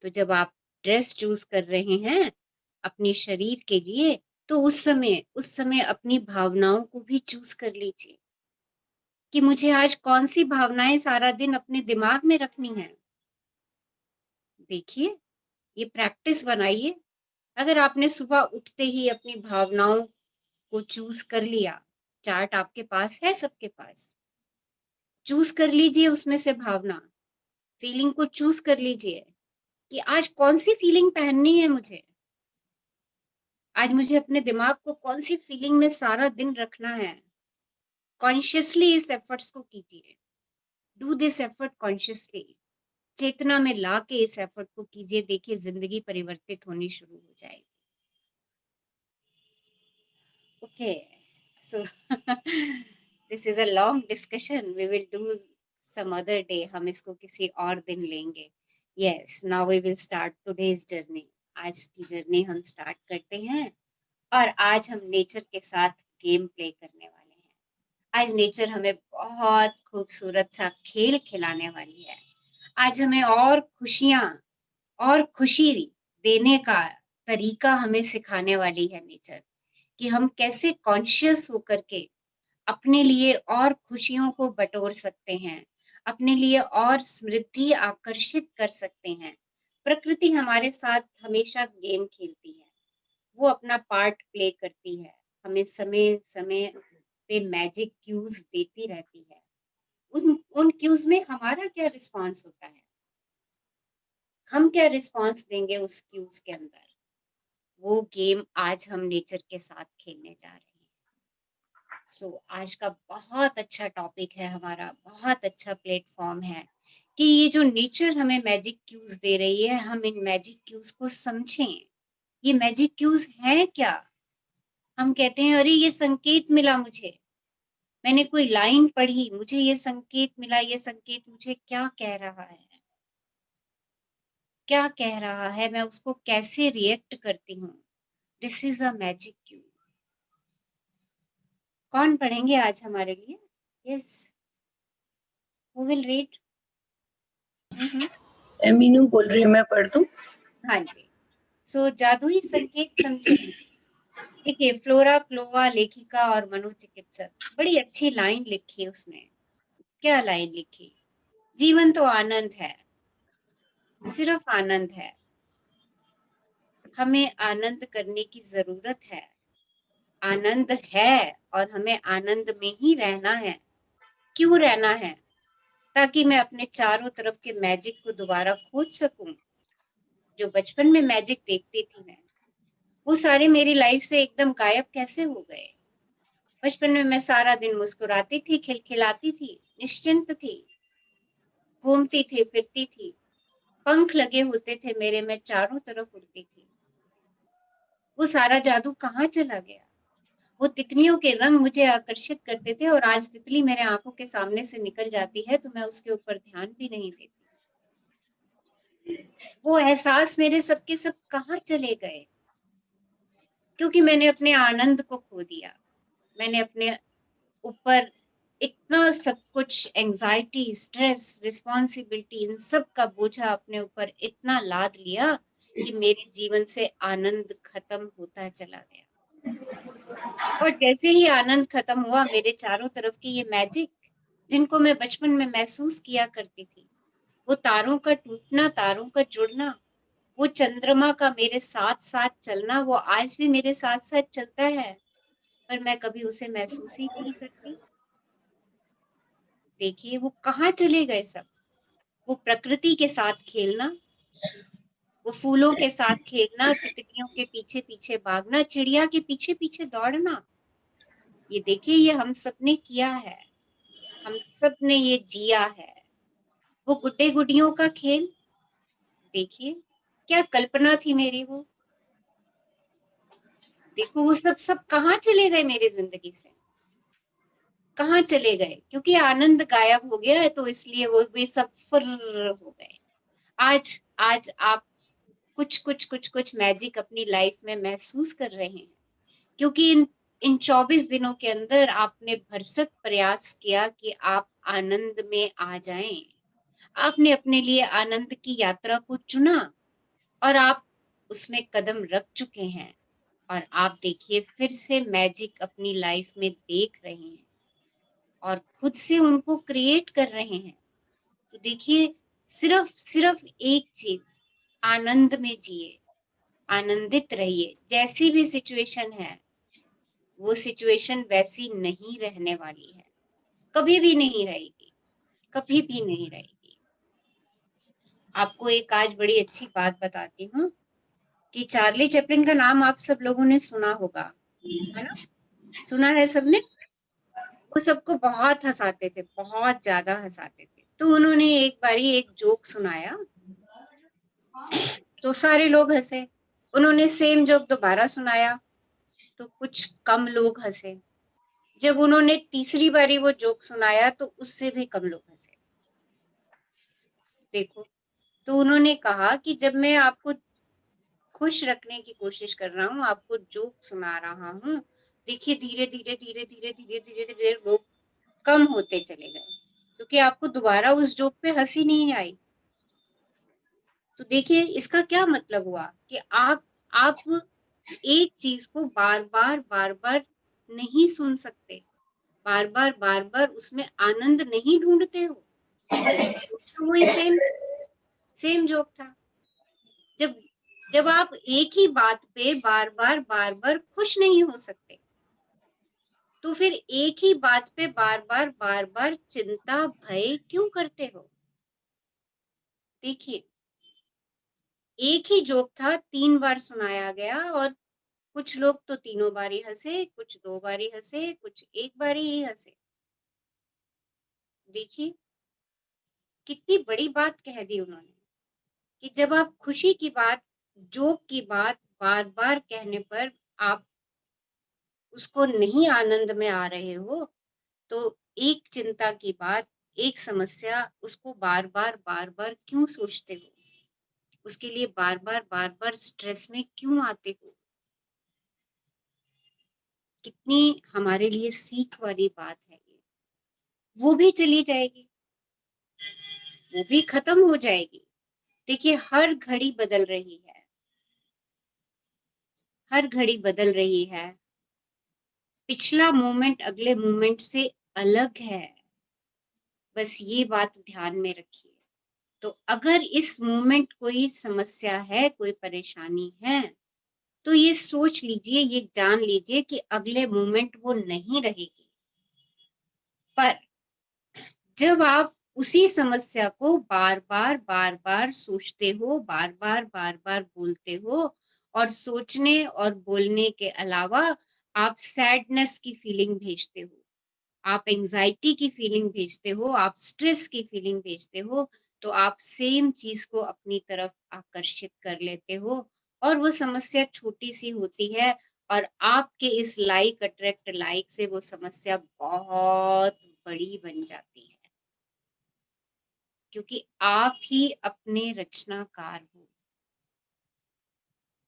[SPEAKER 1] तो जब आप ड्रेस चूज कर रहे हैं अपने शरीर के लिए तो उस समय अपनी भावनाओं को भी चूज कर लीजिए कि मुझे आज कौन सी भावनाएं सारा दिन अपने दिमाग में रखनी है। देखिए, ये प्रैक्टिस बनाइए। अगर आपने सुबह उठते ही अपनी भावनाओं को चूज कर लिया, चार्ट आपके पास है, सबके पास, चूज कर लीजिए उसमें से भावना, फीलिंग को चूज कर लीजिए कि आज कौन सी फीलिंग पहननी है मुझे, आज मुझे अपने दिमाग को कौन सी फीलिंग में सारा दिन रखना है। कॉन्शियसली इस एफर्ट्स को कीजिए, डू दिस एफर्ट कॉन्शियसली, चेतना में ला के इस एफर्ट को कीजिए। देखिए जिंदगी परिवर्तित होनी शुरू हो जाएगी। Okay, so this is a long discussion, we will do some other day, हम इसको किसी और दिन लेंगे। Yes, now we will start today's journey. आज की जर्नी हम स्टार्ट करते हैं और आज हम नेचर के साथ गेम प्ले करने वाले हैं। आज नेचर हमें बहुत खूबसूरत सा खेल खिलाने वाली है। आज हमें और खुशियां और खुशी देने का तरीका हमें सिखाने वाली है नेचर, कि हम कैसे कॉन्शियस होकर के अपने लिए और खुशियों को बटोर सकते हैं, अपने लिए और समृद्धि आकर्षित कर सकते हैं। प्रकृति हमारे साथ हमेशा गेम खेलती है, वो अपना पार्ट प्ले करती है, हमें समय समय पे मैजिक क्यूज देती रहती है। उन क्यूज में हमारा क्या रिस्पॉन्स होता है, हम क्या रिस्पॉन्स देंगे उस क्यूज के अंदर, वो गेम आज हम नेचर के साथ खेलने जा रहे हैं। आज का बहुत अच्छा टॉपिक है हमारा, बहुत अच्छा प्लेटफॉर्म है कि ये जो नेचर हमें मैजिक क्यूज दे रही है, हम इन मैजिक क्यूज को समझें। ये मैजिक क्यूज है क्या? हम कहते हैं अरे ये संकेत मिला मुझे, मैंने कोई लाइन पढ़ी, मुझे ये संकेत मिला, ये संकेत मुझे क्या कह रहा है, क्या कह रहा है, मैं उसको कैसे रिएक्ट करती हूँ। This is a magic Q. कौन पढ़ेंगे आज हमारे लिए? Yes, who will read?
[SPEAKER 7] Meenu बोल रही है, मैं पढ़ दूं?
[SPEAKER 1] हाँ जी। जादुई संकेत समझे। देखिए, फ्लोरा क्लोवा लेखिका और मनोचिकित्सक, बड़ी अच्छी लाइन लिखी उसने। क्या लाइन लिखी? जीवन तो आनंद है, सिर्फ आनंद है, हमें आनंद करने की जरूरत है। आनंद है और हमें आनंद में ही रहना है। क्यों रहना है? ताकि मैं अपने चारों तरफ के मैजिक को दोबारा खोज सकूं। जो बचपन में मैजिक देखती थी मैं, वो सारे मेरी लाइफ से एकदम गायब कैसे हो गए। बचपन में मैं सारा दिन मुस्कुराती थी, खिलखिलाती थी, निश्चिंत थी, घूमती थी, फिरती थी, पंख लगे होते थे मेरे, मैं चारों तरफ उड़ती थी। वो सारा जादू कहाँ चला गया? वो तितलियों के रंग मुझे आकर्षित करते थे और आज तितली मेरे आंखों के सामने से निकल जाती है तो मैं उसके ऊपर ध्यान भी नहीं देती। वो एहसास मेरे सबके सब कहाँ चले गए? क्योंकि मैंने अपने आनंद को खो दिया। मैंने अपने ऊपर इतना सब कुछ, एंजाइटी, स्ट्रेस, रिस्पॉन्सिबिलिटी, इन सब का बोझा अपने ऊपर इतना लाद लिया कि मेरे जीवन से आनंद खत्म होता चला गया। और जैसे ही आनंद खत्म हुआ, मेरे चारों तरफ की ये मैजिक जिनको मैं बचपन में महसूस किया करती थी, वो तारों का टूटना, तारों का जुड़ना, वो चंद्रमा का मेरे साथ साथ चलना, वो आज भी मेरे साथ साथ चलता है, पर मैं कभी उसे महसूस ही नहीं करती। देखिए वो कहाँ चले गए सब। वो प्रकृति के साथ खेलना, वो फूलों के साथ खेलना, तितलियों के पीछे पीछे भागना, चिड़िया के पीछे पीछे दौड़ना, ये देखिए ये हम सब ने किया है, हम सब ने ये जिया है। वो गुड्डे गुडियों का खेल, देखिए क्या कल्पना थी मेरी वो। देखो वो सब कहाँ चले गए मेरी जिंदगी से, कहाँ चले गए, क्योंकि आनंद गायब हो गया है, तो इसलिए वो भी सब फुर हो गए। आज आज आप कुछ मैजिक अपनी लाइफ में महसूस कर रहे हैं, क्योंकि इन 24 दिनों के अंदर आपने भरसक प्रयास किया कि आप आनंद में आ जाएं। आपने अपने लिए आनंद की यात्रा को चुना और आप उसमें कदम रख चुके हैं, और आप देखिए फिर से मैजिक अपनी लाइफ में देख रहे हैं और खुद से उनको क्रिएट कर रहे हैं। तो देखिए सिर्फ सिर्फ एक चीज, आनंद में जिए, आनंदित रहिए। जैसी भी सिचुएशन है, वो सिचुएशन वैसी नहीं रहने वाली है, कभी भी नहीं रहेगी, कभी भी नहीं रहेगी। आपको एक आज बड़ी अच्छी बात बताती हूँ कि चार्ली चैपलिन का नाम आप सब लोगों ने सुना होगा, है ना? सुना है सबने? वो सबको बहुत हंसाते थे, बहुत ज्यादा हंसाते थे। तो उन्होंने एक बारी एक जोक सुनाया, तो सारे लोग हंसे। उन्होंने सेम जोक दोबारा सुनाया, तो कुछ कम लोग हंसे। जब उन्होंने तीसरी बारी वो जोक सुनाया, तो उससे भी कम लोग हंसे। देखो, तो उन्होंने कहा कि जब मैं आपको खुश रखने की कोशिश कर रहा हूँ, आपको जोक सुना रहा हूँ, देखिए धीरे धीरे धीरे धीरे धीरे धीरे धीरे लोग कम होते चले गए, क्योंकि आपको दोबारा उस जोक पे हंसी नहीं आई। तो देखिए इसका क्या मतलब हुआ कि आप एक चीज को बार बार नहीं सुन सकते, बार बार उसमें आनंद नहीं ढूंढते हो। तो वही सेम जोक था। जब जब आप एक ही बात पे बार बार खुश नहीं हो सकते, तो फिर एक ही बात पे बार बार चिंता भय क्यों करते हो? देखिए एक ही जोक था, 3 बार सुनाया गया, और कुछ लोग तो तीनों बारी हंसे, कुछ 2 बारी हंसे, कुछ एक बारी ही हंसे। देखिए कितनी बड़ी बात कह दी उन्होंने कि जब आप खुशी की बात, जोक की बात बार बार कहने पर आप उसको नहीं आनंद में आ रहे हो, तो एक चिंता की बात, एक समस्या, उसको बार बार क्यों सोचते हो? उसके लिए बार बार स्ट्रेस में क्यों आते हो? कितनी हमारे लिए सीख वाली बात है ये। वो भी चली जाएगी, वो भी खत्म हो जाएगी। देखिए हर घड़ी बदल रही है, हर घड़ी बदल रही है। पिछला मोमेंट अगले मोमेंट से अलग है, बस ये बात ध्यान में रखिए। तो अगर इस मोमेंट कोई समस्या है, कोई परेशानी है, तो ये सोच लीजिए, ये जान लीजिए कि अगले मोमेंट वो नहीं रहेगी। पर जब आप उसी समस्या को बार बार सोचते हो, बार बार बोलते हो, और सोचने और बोलने के अलावा आप सैडनेस की फीलिंग भेजते हो, आप एंजाइटी की फीलिंग भेजते हो, आप स्ट्रेस की फीलिंग भेजते हो, तो आप सेम चीज को अपनी तरफ आकर्षित कर लेते हो, और वो समस्या छोटी सी होती है, और आपके इस लाइक अट्रैक्ट लाइक से वो समस्या बहुत बड़ी बन जाती है, क्योंकि आप ही अपने रचनाकार हो।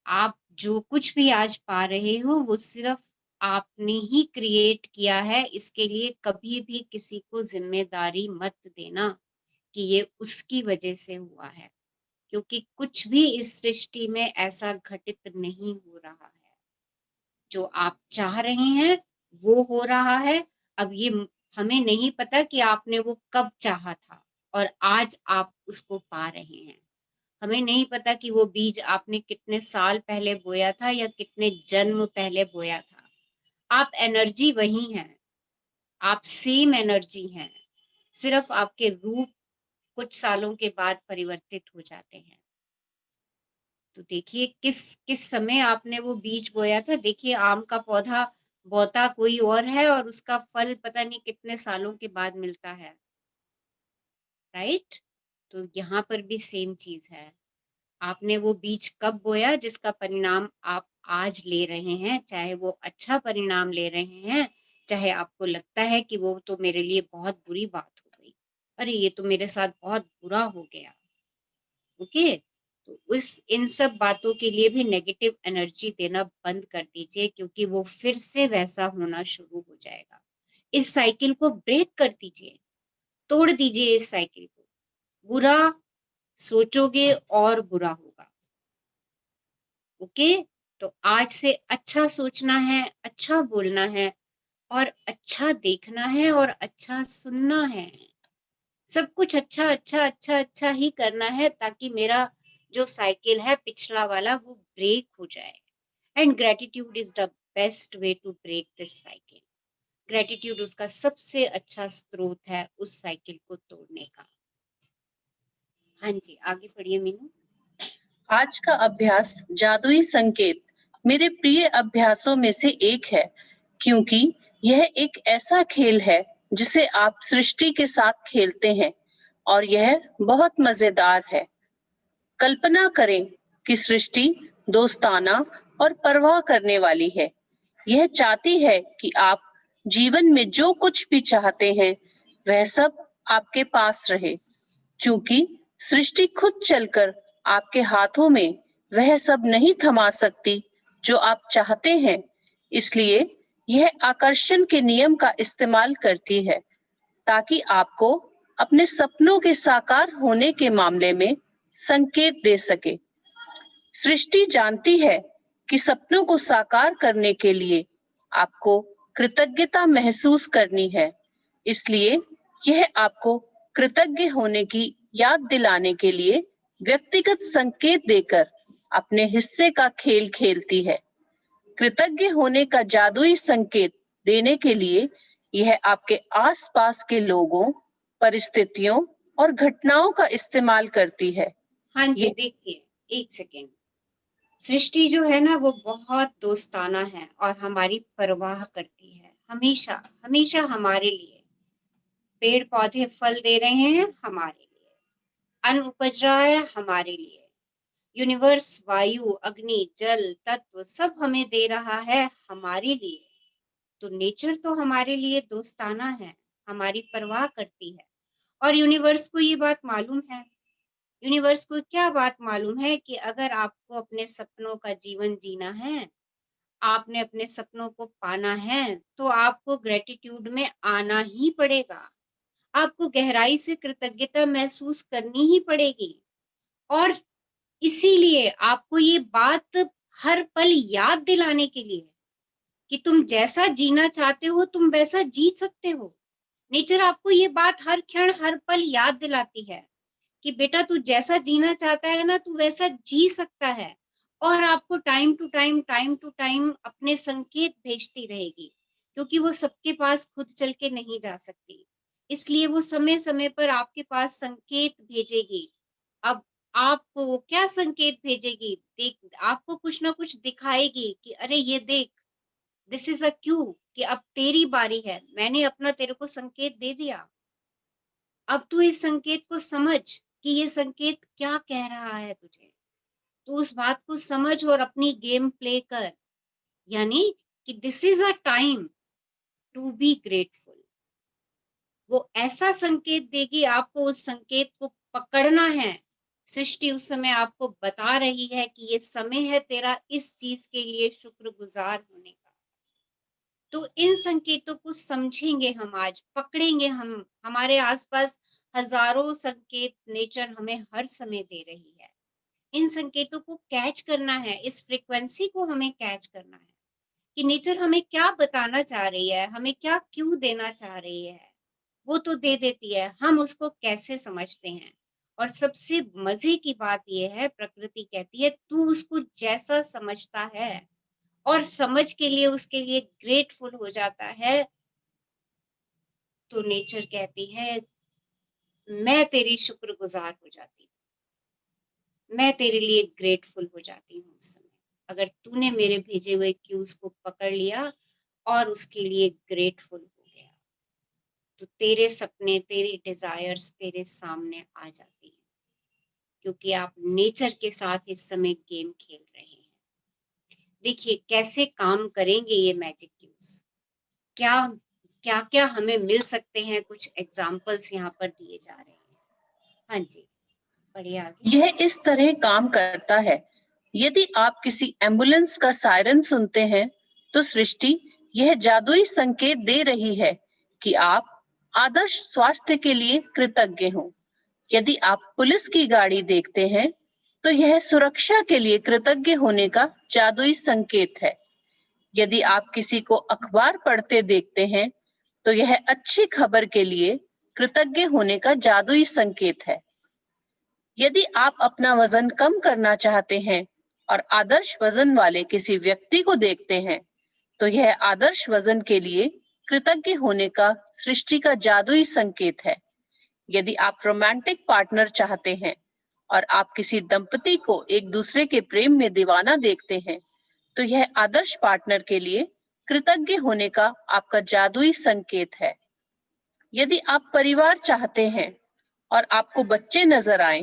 [SPEAKER 1] आप जो कुछ भी आज पा रहे हो, वो सिर्फ आपने ही क्रिएट किया है। इसके लिए कभी भी किसी को जिम्मेदारी मत देना कि ये उसकी वजह से हुआ है, क्योंकि कुछ भी इस सृष्टि में ऐसा घटित नहीं हो रहा है। जो आप चाह रहे हैं वो हो रहा है। अब ये हमें नहीं पता कि आपने वो कब चाहा था और आज आप उसको पा रहे हैं। हमें नहीं पता कि वो बीज आपने कितने साल पहले बोया था या कितने जन्म पहले बोया था। आप एनर्जी वही हैं, आप सेम एनर्जी हैं, सिर्फ आपके रूप कुछ सालों के बाद परिवर्तित हो जाते हैं। तो देखिए किस किस समय आपने वो बीज बोया था। देखिए आम का पौधा बोता कोई और है और उसका फल पता नहीं कितने सालों के बाद मिलता है, राइट। तो यहाँ पर भी सेम चीज है, आपने वो बीज कब बोया जिसका परिणाम आप आज ले रहे हैं, चाहे वो अच्छा परिणाम ले रहे हैं, चाहे आपको लगता है कि वो तो मेरे लिए बहुत बुरी बात हो गई, अरे ये तो मेरे साथ बहुत बुरा हो गया। ओके, तो इन सब बातों के लिए भी नेगेटिव एनर्जी देना बंद कर दीजिए, क्योंकि वो फिर से वैसा होना शुरू हो जाएगा। इस साइकिल को ब्रेक कर दीजिए, तोड़ दीजिए इस साइकिल को। बुरा सोचोगे और बुरा होगा। ओके, तो आज से अच्छा सोचना है, अच्छा बोलना है और अच्छा देखना है और अच्छा सुनना है। सब कुछ अच्छा अच्छा अच्छा अच्छा ही करना है, ताकि मेरा जो साइकिल है पिछला वाला वो ब्रेक हो जाए। And gratitude is the best way to break this cycle. Gratitude उसका सबसे अच्छा स्रोत है उस साइकिल को तोड़ने का। हाँ जी, आगे पढ़िए मीनू।
[SPEAKER 7] आज का अभ्यास जादुई संकेत मेरे प्रिय अभ्यासों में से एक है, क्योंकि यह एक ऐसा खेल है जिसे आप सृष्टि के साथ खेलते हैं और यह बहुत मजेदार है। कल्पना करें कि सृष्टि दोस्ताना और परवाह करने वाली है। यह चाहती है कि आप जीवन में जो कुछ भी चाहते हैं वह सब आपके पास रहे। चूंकि सृष्टि खुद चलकर आपके हाथों में वह सब नहीं थमा सकती जो आप चाहते हैं, इसलिए यह आकर्षण के नियम का इस्तेमाल करती है ताकि आपको अपने सपनों के साकार होने के मामले में संकेत दे सके। सृष्टि जानती है कि सपनों को साकार करने के लिए आपको कृतज्ञता महसूस करनी है, इसलिए यह आपको कृतज्ञ होने की याद दिलाने के लिए व्यक्तिगत संकेत देकर अपने हिस्से का खेल खेलती है। कृतज्ञ होने का जादुई संकेत देने के लिए यह आपके आसपास के लोगों, परिस्थितियों और घटनाओं का इस्तेमाल करती है।
[SPEAKER 1] हाँ जी, देखिए एक सेकेंड। सृष्टि जो है ना वो बहुत दोस्ताना है और हमारी परवाह करती है, हमेशा हमेशा हमारे लिए। पेड़ पौधे फल दे रहे हैं हमारे लिए, अन्न उपज रहा है हमारे लिए, यूनिवर्स वायु अग्नि जल तत्व सब हमें दे रहा है हमारे लिए। तो नेचर तो हमारे लिए दोस्ताना है, हमारी परवाह करती है। और यूनिवर्स को ये बात मालूम है। यूनिवर्स को क्या बात मालूम है कि अगर आपको अपने सपनों का जीवन जीना है, आपने अपने सपनों को पाना है, तो आपको ग्रेटिट्यूड में आना ही पड़ेगा। आपको गहराई से कृतज्ञता महसूस करनी ही पड़ेगी। और इसीलिए आपको ये बात हर पल याद दिलाने के लिए कि तुम जैसा जीना चाहते हो तुम वैसा जी सकते हो। नेचर आपको ये बात हर क्षण हर पल याद दिलाती है कि बेटा तू जैसा जीना चाहता है ना तू वैसा जी सकता है। और आपको टाइम टू टाइम अपने संकेत भेजती रहेगी, क्योंकि वो सबके पास खुद चल के नहीं जा सकती, इसलिए वो समय समय पर आपके पास संकेत भेजेगी। अब आपको वो क्या संकेत भेजेगी, देख आपको कुछ ना कुछ दिखाएगी कि अरे ये देख, दिस इज अ क्यू कि अब तेरी बारी है, मैंने अपना तेरे को संकेत दे दिया। अब तू इस संकेत को समझ कि ये संकेत क्या कह रहा है तुझे। तो उस बात को समझ और अपनी गेम प्ले कर, यानी कि this is a time to be grateful. वो ऐसा संकेत देगी, आपको उस संकेत को पकड़ना है। सृष्टि उस समय आपको बता रही है कि ये समय है तेरा इस चीज के लिए शुक्रगुजार होने का। तो इन संकेतों को समझेंगे हम, आज पकड़ेंगे हम। हमारे आसपास हजारों संकेत नेचर हमें हर समय दे रही है। इन संकेतों को कैच करना है, इस फ्रीक्वेंसी को हमें कैच करना है। कि नेचर हमें क्या बताना चाह रही है, हमें क्या क्यों देना चाह रही है, वो तो दे देती है, हम उसको कैसे समझते हैं। और सबसे मजे की बात ये है, प्रकृति कहती है तू उसको जैसा समझता है और समझ के लिए उसके लिए ग्रेटफुल हो जाता है, तो नेचर कहती है मैं तेरी शुक्रगुजार हो जाती हूँ, मैं तेरे लिए ग्रेटफुल हो जाती हूँ उस समय, अगर तूने मेरे भेजे हुए क्यूज को पकड़ लिया और उसके लिए ग्रेटफुल हो गया, तो तेरे सपने, तेरी डिजायर्स तेरे सामने आ जाती हैं, क्योंकि आप नेचर के साथ इस समय गेम खेल रहे हैं। देखिए कैसे काम करेंगे ये मैजिक क्यूज, क्या क्या क्या हमें मिल सकते हैं, कुछ एग्जाम्पल्स यहाँ पर दिए जा रहे हैं। हाँ जी, बढ़िया आगे।
[SPEAKER 7] यह इस तरह काम करता है, यदि आप किसी एम्बुलेंस का सायरन सुनते हैं तो सृष्टि यह जादुई संकेत दे रही है कि आप आदर्श स्वास्थ्य के लिए कृतज्ञ हों। यदि आप पुलिस की गाड़ी देखते हैं तो यह सुरक्षा के लिए कृतज्ञ होने का जादुई संकेत है। यदि आप किसी को अखबार पढ़ते देखते हैं तो यह अच्छी खबर के लिए कृतज्ञ होने का जादुई संकेत है। यदि आप अपना वजन कम करना चाहते हैं और आदर्श वजन वाले किसी व्यक्ति को देखते हैं तो यह आदर्श वजन के लिए कृतज्ञ होने का सृष्टि का जादुई संकेत है। यदि आप रोमांटिक पार्टनर चाहते हैं और आप किसी दंपति को एक दूसरे के प्रेम में दीवाना देखते हैं तो यह आदर्श पार्टनर के लिए कृतज्ञ होने का आपका जादुई संकेत है। यदि आप परिवार चाहते हैं और आपको बच्चे नजर आए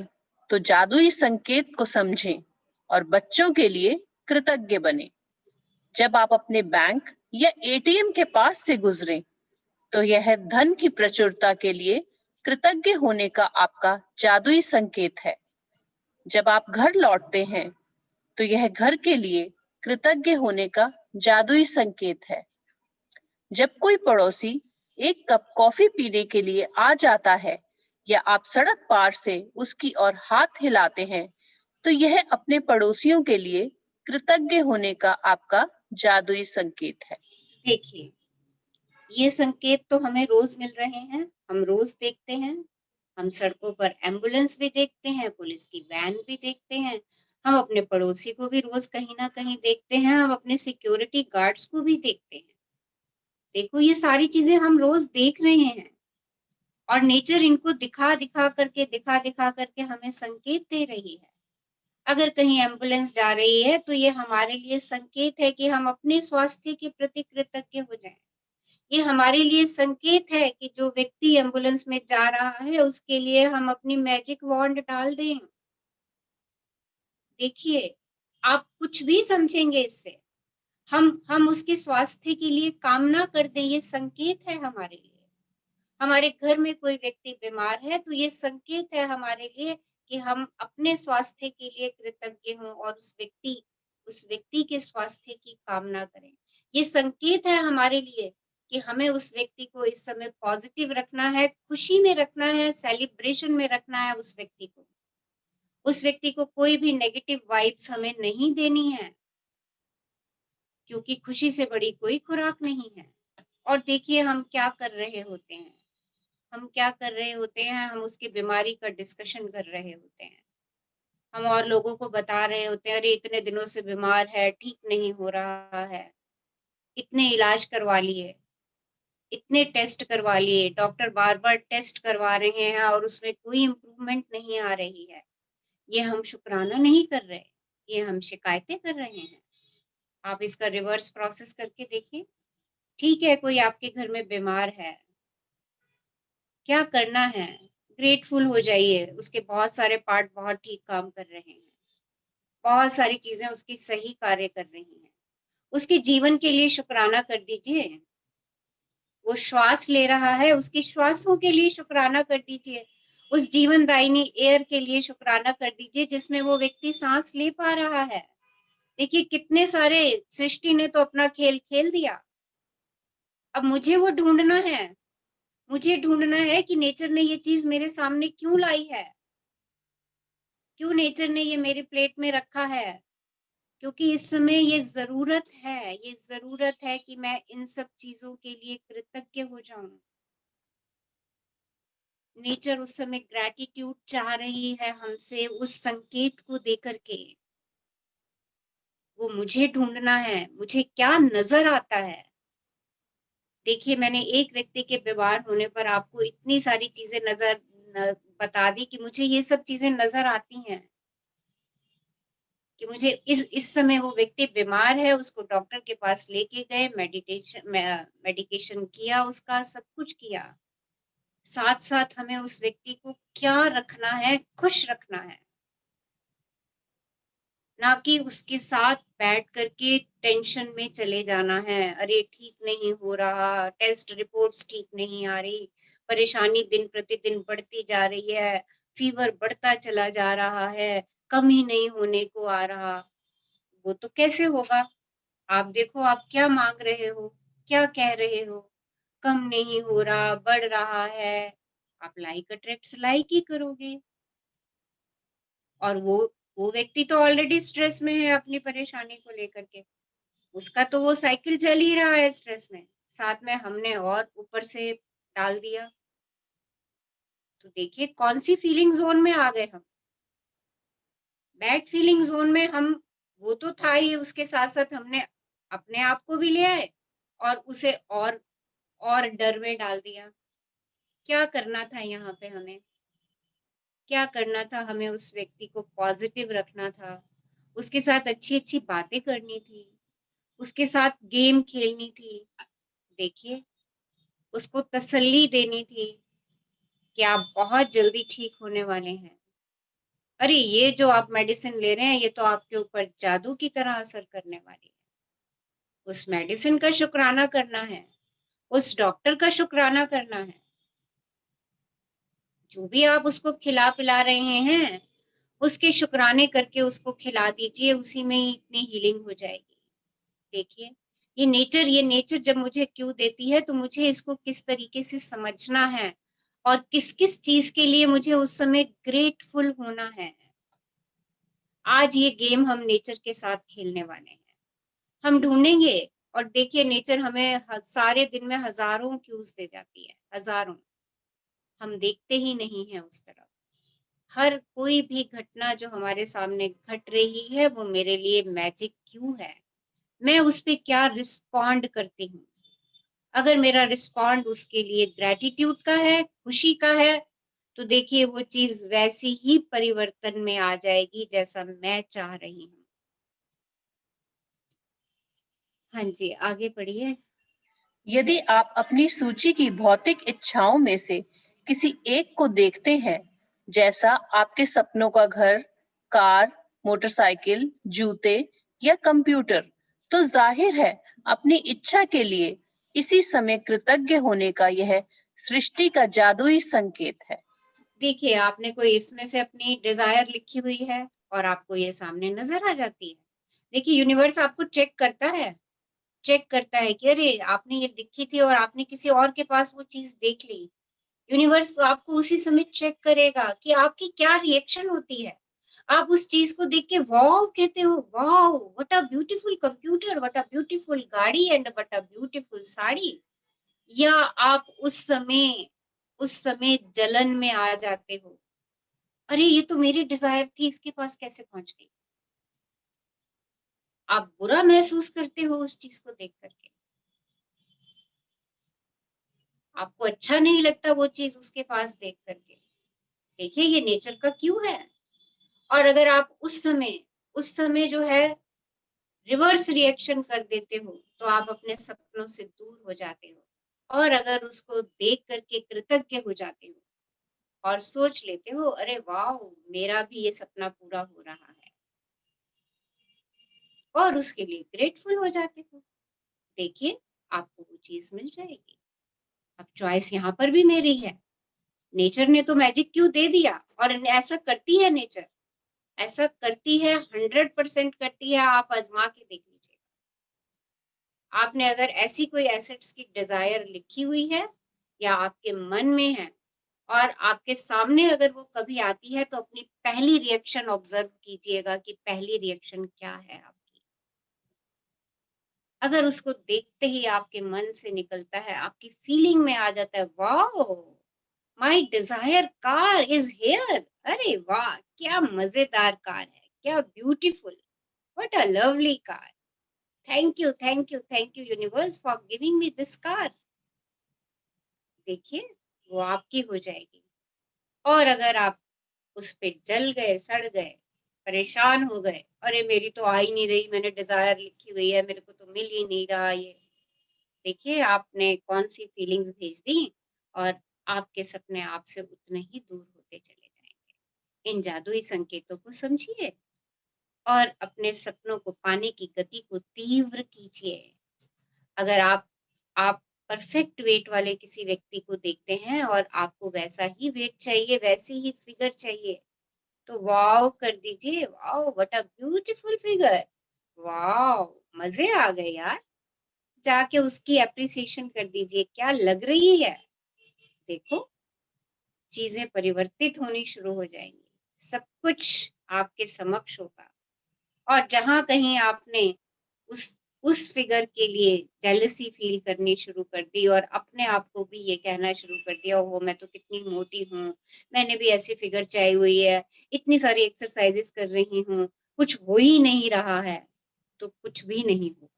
[SPEAKER 7] तो जादुई संकेत को समझें और बच्चों के लिए कृतज्ञ बने। जब आप अपने बैंक या एटीएम के पास से गुजरें तो यह धन की प्रचुरता के लिए कृतज्ञ होने का आपका जादुई संकेत है। जब आप घर लौटते हैं तो यह घर के लिए कृतज्ञ होने का जादुई संकेत है। जब कोई पड़ोसी एक कप कॉफी पीने के लिए आ जाता है या आप सड़क पार से उसकी ओर हाथ हिलाते हैं तो यह अपने पड़ोसियों के लिए कृतज्ञ होने का आपका जादुई संकेत है।
[SPEAKER 1] देखिए ये संकेत तो हमें रोज मिल रहे हैं, हम रोज देखते हैं, हम सड़कों पर एम्बुलेंस भी देखते हैं, पुलिस की वैन भी देखते हैं, हम अपने पड़ोसी को भी रोज कहीं ना कहीं देखते हैं, हम अपने सिक्योरिटी गार्ड्स को भी देखते हैं। देखो ये सारी चीजें हम रोज देख रहे हैं और नेचर इनको दिखा दिखा करके हमें संकेत दे रही है। अगर कहीं एम्बुलेंस जा रही है तो ये हमारे लिए संकेत है कि हम अपने स्वास्थ्य के प्रति कृतज्ञ हो जाएं। ये हमारे लिए संकेत है कि जो व्यक्ति एम्बुलेंस में जा रहा है उसके लिए हम अपनी मैजिक वॉन्ड डाल दें। देखिए आप कुछ भी समझेंगे इससे, हम उसके स्वास्थ्य के लिए कामना कर दें, ये संकेत है हमारे लिए। हमारे घर में कोई व्यक्ति बीमार है तो ये संकेत है हमारे लिए कि हम अपने स्वास्थ्य के लिए कृतज्ञ हों और उस व्यक्ति के स्वास्थ्य की कामना करें। ये संकेत है हमारे लिए कि हमें उस व्यक्ति को इस समय पॉजिटिव रखना है, खुशी में रखना है, सेलिब्रेशन में रखना है उस व्यक्ति को। उस व्यक्ति को कोई भी नेगेटिव वाइब्स हमें नहीं देनी है, क्योंकि खुशी से बड़ी कोई खुराक नहीं है। और देखिए हम क्या कर रहे होते हैं, हम उसकी बीमारी का डिस्कशन कर रहे होते हैं, हम और लोगों को बता रहे होते हैं, अरे इतने दिनों से बीमार है, ठीक नहीं हो रहा है, इतने इलाज करवा लिए, इतने टेस्ट करवा लिए, डॉक्टर बार बार टेस्ट करवा रहे हैं और उसमें कोई इम्प्रूवमेंट नहीं आ रही है। ये हम शुक्राना नहीं कर रहे, ये हम शिकायतें कर रहे हैं। आप इसका रिवर्स प्रोसेस करके देखिए। ठीक है, कोई आपके घर में बीमार है, क्या करना है, ग्रेटफुल हो जाइए, उसके बहुत सारे पार्ट बहुत ठीक काम कर रहे हैं, बहुत सारी चीजें उसकी सही कार्य कर रही हैं, उसके जीवन के लिए शुक्राना कर दीजिए। वो श्वास ले रहा है, उसके श्वासों के लिए शुक्राना कर दीजिए, उस जीवनदायिनी एयर के लिए शुक्राना कर दीजिए जिसमें वो व्यक्ति सांस ले पा रहा है। देखिए कितने सारे, सृष्टि ने तो अपना खेल खेल दिया, अब मुझे वो ढूंढना है, मुझे ढूंढना है कि नेचर ने ये चीज मेरे सामने क्यों लाई है, क्यों नेचर ने ये मेरी प्लेट में रखा है, क्योंकि इस समय ये ज़रूरत है कि मैं इन सब चीज़ों के लिए कृतज्ञ हो जाऊँ। नेचर उस समय ग्रैटिट्यूड चाह रही है हमसे उस संकेत को देकर के। वो मुझे ढूँढना है, मुझे क्या नज़र आता है। देखिए मैंने एक व्यक्ति के बीमार होने पर आपको इतनी सारी चीज़ें बता दी कि मुझे ये सब चीज़ें नज़र आती हैं। कि मुझे इस समय वो व्यक्ति बीमार है, उसको डॉक्टर के पास लेके गए, मेडिकेशन किया उसका, सब कुछ किया। साथ-साथ हमें उस व्यक्ति को क्या रखना है, खुश रखना है। ना कि उसके साथ बैठ करके टेंशन में चले जाना है। अरे ठीक नहीं हो रहा, टेस्ट रिपोर्ट्स ठीक नहीं आ रही, परेशानी दिन प्रतिदिन बढ़ती जा रही है, फीवर बढ़ता चला जा रहा है, कम ही नहीं होने को आ रहा। वो तो कैसे होगा? आप देखो आप क्या माँग रहे हो, क्या कह रहे हो? कम नहीं हो रहा, बढ़ रहा है। आप लाइक अट्रैक्ट्स लाइक ही करोगे। और वो व्यक्ति तो ऑलरेडी स्ट्रेस में है अपनी परेशानी को लेकर के। उसका तो वो साइकिल चल ही रहा है स्ट्रेस में। साथ में हमने और ऊपर से डाल दिया। तो देखिए कौन-सी फीलिंग ज़ोन में आ गए हम। बैड फीलिंग ज़ोन में हम वो तो था ही उसके साथ-साथ हमने अपने आप को भी ले आए और उसे और डर में डाल दिया। क्या करना था यहाँ पे हमें? क्या करना था हमें उस व्यक्ति को पॉज़िटिव रखना था, उसके साथ अच्छी-अच्छी बातें करनी थी, उसके साथ गेम खेलनी थी। देखिए, उसको तसल्ली देनी थी कि आप बहुत जल्दी ठीक होने वाले हैं। अरे! ये जो आप मेडिसिन ले रहे हैं, ये तो आपके ऊपर जादू की तरह असर करने वाली है। उस मेडिसिन का शुक्राना करना है, उस डॉक्टर का शुक्राना करना है। जो भी आप उसको खिला-पिला रहे हैं, उसके शुक्राने करके उसको खिला दीजिए, उसी में ही इतनी हीलिंग हो जाएगी। देखिए, ये नेचर जब मुझे क्यू देती है, तो मुझे इसको किस तरीके से समझना है और किस-किस चीज़ के लिए मुझे उस समय ग्रेटफुल होना है। आज ये गेम हम नेचर के साथ खेलने वाले हैं। हम ढूँढेंगे और देखिए नेचर हमें सारे दिन में हज़ारों क्यूज़ दे जाती है, हज़ारों। हम देखते ही नहीं हैं उस तरफ। हर कोई भी घटना जो हमारे सामने घट रही है, वो मेरे लिए मैजिक क्यों है? मैं उस पे क्या रिस्पॉन्ड करती हूँ? अगर मेरा रिस्पॉन्ड उसके लिए ग्रैटिट्यूड का है, खुशी का है, तो देखिए वो चीज़ वैसी ही परिवर्तन में आ जाएगी जैसा मैं चाह रही हूँ। हाँ जी, आगे पढ़िए।
[SPEAKER 7] यदि आप अपनी सूची की भौतिक इच्छाओं में से किसी एक को देखते हैं, जैसा आपके सपनों का घर, कार, मोटरसाइकिल, जूते या कंप्यूटर, तो जाहिर है अपनी इच्छा के लिए इसी समय कृतज्ञ होने का यह सृष्टि का जादुई संकेत है।
[SPEAKER 1] देखिए, आपने कोई इसमें से अपनी डिज़ायर लिखी हुई है और आपको ये सामने नज़र आ जाती है। देखिए, यूनिवर्स आपको चेक करता है कि अरे! आपने ये लिखी थी और आपने किसी और के पास वो चीज़ देख ली। यूनिवर्स आपको उसी समय चेक करेगा कि आपकी क्या रिएक्शन होती है। आप उस चीज़ को देख के वॉव कहते हो, wow! What a beautiful computer, what a beautiful गाड़ी and what a beautiful sari. या आप उस समय जलन में आ जाते हो। अरे! ये तो मेरी डिज़ायर थी, इसके पास कैसे पहुँच गई? आप बुरा महसूस करते हो उस चीज़ को देख कर के। आपको अच्छा नहीं लगता वो चीज़ उसके पास देख कर के। देखिए ये नेचर का क्यों है। और अगर आप उस समय जो है रिवर्स रिएक्शन कर देते हो, तो आप अपने सपनों से दूर हो जाते हो। और अगर उसको देख कर के कृतज्ञ हो जाते हो और सोच लेते हो, अरे वाओ! मेरा भी ये सपना पूरा हो रहा है। और उसके लिए ग्रेटफुल हो जाते हो। देखिए, आपको वो चीज़ मिल जाएगी। अब चॉइस यहाँ पर भी मेरी है। नेचर ने तो मैजिक क्यों दे दिया और ऐसा करती है नेचर। ऐसा करती है, 100% करती है, आप आज़मा के देख लीजिए। आपने अगर ऐसी कोई एसेट्स की डिज़ायर लिखी हुई है या आपके मन में है और आपके सामने अगर वो कभी आती है, तो अपनी पहली रिएक्शन ऑब्ज़र्व कीजिएगा कि पहली रिएक्शन क्या है आपकी? अगर उसको देखते ही आपके मन से निकलता है, आपकी फीलिंग में आ जाता है, wow my desire car is here, अरे वाह क्या मजेदार कार है, क्या beautiful, what a lovely car, thank you thank you thank you universe for giving me this car. देखिए वो आपकी हो जाएगी। और अगर आप उस पे जल गए, सड़ गए, परेशान हो गए, अरे मेरी तो आ ही नहीं रही, मैंने डिजायर लिखी हुई है, मेरे को तो मिल ही नहीं रहा ये, देखिए आपने कौन सी फीलिंग्स भेज दी और आपके सपने आपसे उतने ही दूर होते चले जाएंगे। इन जादुई संकेतों को समझिए और अपने सपनों को पाने की गति को तीव्र कीजिए। अगर आप परफेक्ट वेट वाले किसी व्यक्ति को देखते हैं और आपको वैसा ही वेट चाहिए, वैसी ही फिगर चाहिए, तो वाओ कर दीजिए, wow what a beautiful figure, wow मजे आ गए यार, जाके उसकी एप्रिसिएशन कर दीजिए, क्या लग रही है, देखो चीजें परिवर्तित होनी शुरू हो जाएंगी, सब कुछ आपके समक्ष होगा। और जहां कहीं आपने उस फिगर के लिए जेलसी फील करनी शुरू कर दी और अपने आप को भी ये कहना शुरू कर दिया, ओहो मैं तो कितनी मोटी हूँ, मैंने भी ऐसी फिगर चाहिए हुई है, इतनी सारी एक्सरसाइजेस कर रही हूँ, कुछ हो ही नहीं रहा है, तो कुछ भी नहीं होगा,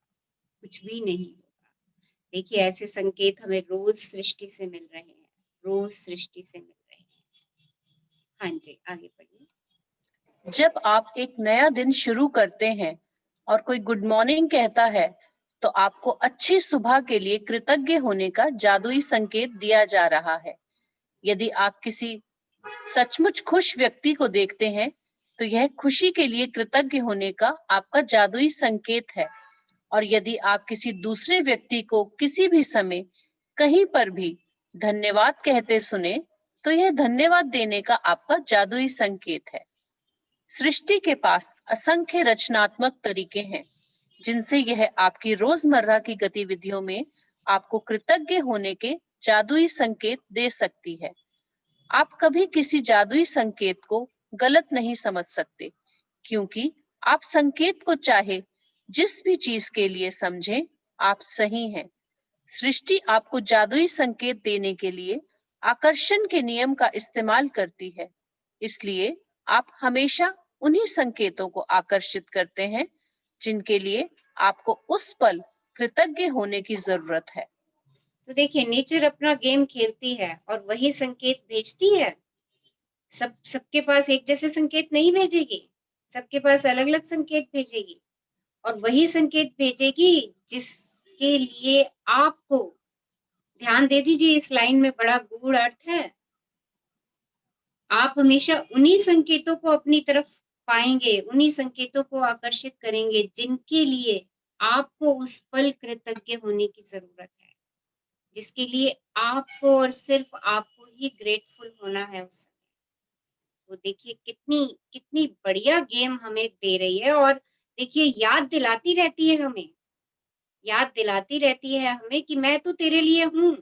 [SPEAKER 1] कुछ भी नहीं होगा। देखिए ऐसे संकेत हमें रोज सृष्टि से मिल रहे हैं, रोज सृष्टि से मिल रहे हैं। हाँ जी आगे बढ़िए।
[SPEAKER 7] जब आप एक नया दिन शुरू करते हैं और कोई गुड मॉर्निंग कहता है, तो आपको अच्छी सुबह के लिए कृतज्ञ होने का जादुई संकेत दिया जा रहा है। यदि आप किसी सचमुच खुश व्यक्ति को देखते हैं, तो यह खुशी के लिए कृतज्ञ होने का आपका जादुई संकेत है। और यदि आप किसी दूसरे व्यक्ति को किसी भी समय कहीं पर भी धन्यवाद कहते सुने, तो यह धन्यवाद देने का आपका जादुई संकेत है। सृष्टि के पास असंख्य रचनात्मक तरीके हैं जिनसे यह आपकी रोजमर्रा की गतिविधियों में आपको कृतज्ञ होने के जादुई संकेत दे सकती है। आप कभी किसी जादुई संकेत को गलत नहीं समझ सकते, क्योंकि आप संकेत को चाहे जिस भी चीज के लिए समझें, आप सही हैं। सृष्टि आपको जादुई संकेत देने के लिए आकर्षण के नियम का इस्तेमाल करती है, इसलिए आप हमेशा उन्हीं संकेतों को आकर्षित करते हैं जिनके लिए आपको उस पल कृतज्ञ होने की जरूरत है।
[SPEAKER 1] तो देखिए नेचर अपना गेम खेलती है और वही संकेत भेजती है। सबके पास एक जैसे संकेत नहीं भेजेगी, सबके पास अलग अलग संकेत भेजेगी और वही संकेत भेजेगी जिसके लिए आपको, ध्यान दे दीजिए इस लाइन में बड़ा गूढ़ अर्थ है, आप हमेशा उन्हीं संकेतों को अपनी तरफ पाएंगे, उन्हीं संकेतों को आकर्षित करेंगे जिनके लिए आपको उस पल कृतज्ञ होने की जरूरत है, जिसके लिए आपको और सिर्फ आपको ही ग्रेटफुल होना है उस समय। तो देखिए कितनी कितनी बढ़िया गेम हमें दे रही है और देखिए याद दिलाती रहती है हमें, याद दिलाती रहती है हमें कि मैं तो तेरे लिए हूँ,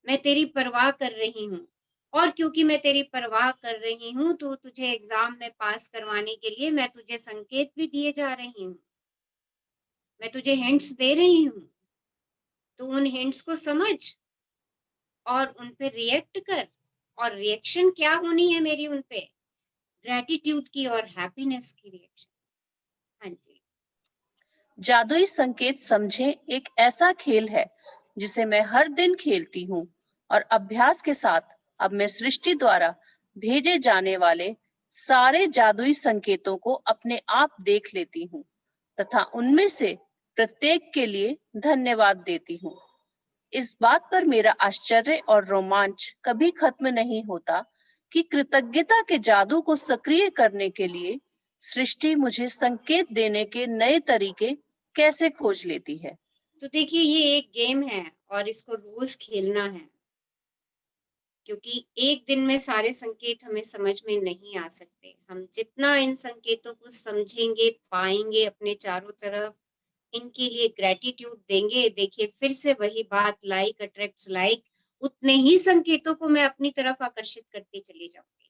[SPEAKER 1] मैं तेरी परवाह कर रही हूँ, और क्योंकि मैं तेरी परवाह कर रही हूँ तो तुझे एग्जाम में पास करवाने के लिए मैं तुझे संकेत भी दिए जा रही हूँ, मैं तुझे हिंट्स दे रही हूँ, तो उन हिंट्स को समझ और उन पे रिएक्ट कर, और रिएक्शन क्या होनी है मेरी उन पे, ग्रेटिट्यूड की और हैप्पीनेस की रिएक्शन। हाँ जी।
[SPEAKER 7] जादुई संकेत समझे एक ऐसा खेल है जिसे मैं हर दिन खेलती हूँ, और अभ्यास के साथ अब मैं सृष्टि द्वारा भेजे जाने वाले सारे जादुई संकेतों को अपने आप देख लेती हूँ तथा उनमें से प्रत्येक के लिए धन्यवाद देती हूँ। इस बात पर मेरा आश्चर्य और रोमांच कभी खत्म नहीं होता कि कृतज्ञता के जादू को सक्रिय करने के लिए सृष्टि मुझे संकेत देने के नए तरीके कैसे खोज लेती है।
[SPEAKER 1] तो देखिए ये एक गेम है और इसको रोज खेलना है, क्योंकि एक दिन में सारे संकेत हमें समझ में नहीं आ सकते। हम जितना इन संकेतों को समझेंगे, पाएंगे अपने चारों तरफ, इनके लिए ग्रेटिट्यूड देंगे, देखिए फिर से वही बात, लाइक अट्रैक्ट्स लाइक, उतने ही संकेतों को मैं अपनी तरफ आकर्षित करती चली जाऊंगी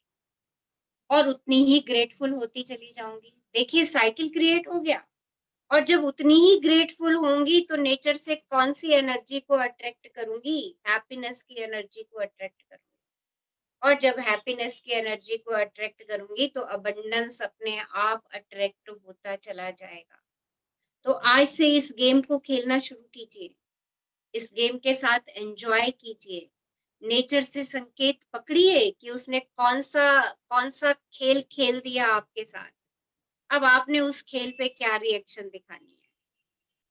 [SPEAKER 1] और उतनी ही ग्रेटफुल होती चली जाऊंगी। देखिए साइकिल क्रिएट हो गया और जब उतनी ही ग्रेटफुल होंगी तो नेचर से कौन सी एनर्जी को अट्रैक्ट करूंगी? हैप्पीनेस की एनर्जी को अट्रैक्ट करूंगी। और जब हैप्पीनेस की एनर्जी को अट्रैक्ट करूंगी तो अबंडेंस अपने आप अट्रैक्ट होता चला जाएगा। तो आज से इस गेम को खेलना शुरू कीजिए, इस गेम के साथ एंजॉय कीजिए, नेचर से संकेत पकड़िए कि उसने कौन सा खेल खेल दिया आपके साथ। अब आपने उस खेल पे क्या रिएक्शन दिखानी है,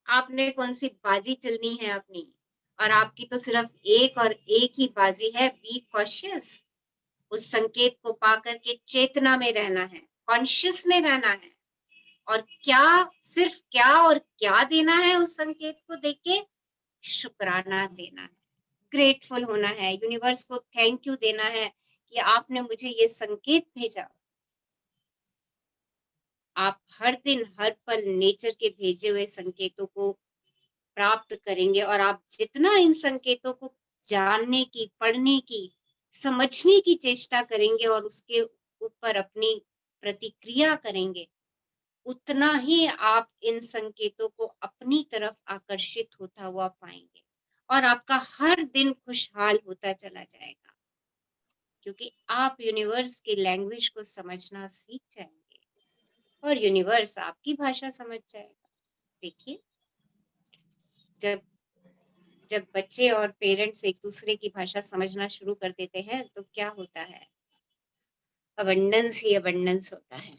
[SPEAKER 1] आपने कौन सी बाजी चलनी है अपनी। और आपकी तो सिर्फ एक और एक ही बाजी है, बी कॉशियस। उस संकेत को पाकर के चेतना में रहना है, कॉन्शियस में रहना है। और सिर्फ क्या और क्या देना है उस संकेत को देख के? शुक्राना देना है, ग्रेटफुल होना है, यूनिवर्स को थैंक यू देना है कि आपने मुझे ये संकेत भेजा। आप हर दिन हर पल नेचर के भेजे हुए संकेतों को प्राप्त करेंगे और आप जितना इन संकेतों को जानने की, पढ़ने की, समझने की चेष्टा करेंगे और उसके ऊपर अपनी प्रतिक्रिया करेंगे, उतना ही आप इन संकेतों को अपनी तरफ आकर्षित होता हुआ पाएंगे और आपका हर दिन खुशहाल होता चला जाएगा, क्योंकि आप यूनिवर्स की लैंग्वेज को समझना सीख जाएंगे और यूनिवर्स आपकी भाषा समझ जाएगा। देखिए, जब बच्चे और पेरेंट्स एक दूसरे की भाषा समझना शुरू कर देते हैं तो क्या होता है? अबंडेंस ही अबंडेंस होता है।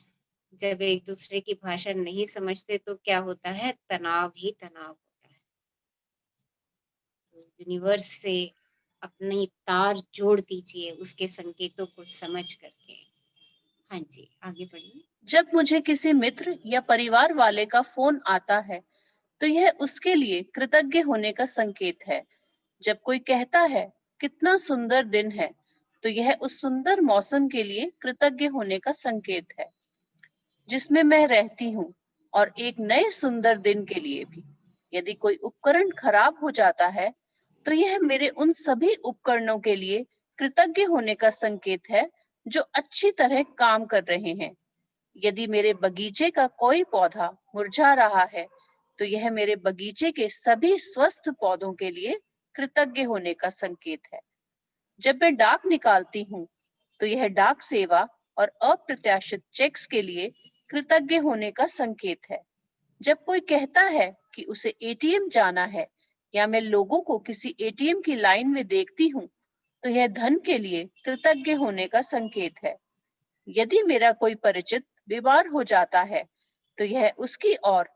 [SPEAKER 1] जब एक दूसरे की भाषा नहीं समझते तो क्या होता है? तनाव ही तनाव होता है। तो यूनिवर्स से अपनी तार जोड़ दीजिए उसके संकेतों को समझ करके। हाँ जी, आगे बढ़िए।
[SPEAKER 7] जब मुझे किसी मित्र या परिवार वाले का फोन आता है तो यह उसके लिए कृतज्ञ होने का संकेत है। जब कोई कहता है कितना सुंदर दिन है तो यह उस सुंदर मौसम के लिए कृतज्ञ होने का संकेत है जिसमें मैं रहती हूँ, और एक नए सुंदर दिन के लिए भी। यदि कोई उपकरण खराब हो जाता है तो यह मेरे उन सभी उपकरणों के लिए कृतज्ञ होने का संकेत है जो अच्छी तरह काम कर रहे हैं। यदि मेरे बगीचे का कोई पौधा मुरझा रहा है तो यह मेरे बगीचे के सभी स्वस्थ पौधों के लिए कृतज्ञ होने का संकेत है। जब मैं डाक निकालती हूँ तो यह डाक सेवा और अप्रत्याशित चेक्स के लिए कृतज्ञ होने का संकेत है। जब कोई कहता है कि उसे एटीएम जाना है या मैं लोगों को किसी एटीएम की लाइन में देखती हूँ तो यह धन के लिए कृतज्ञ होने का संकेत है। यदि मेरा कोई परिचित बीमार हो जाता है तो यह उसकी और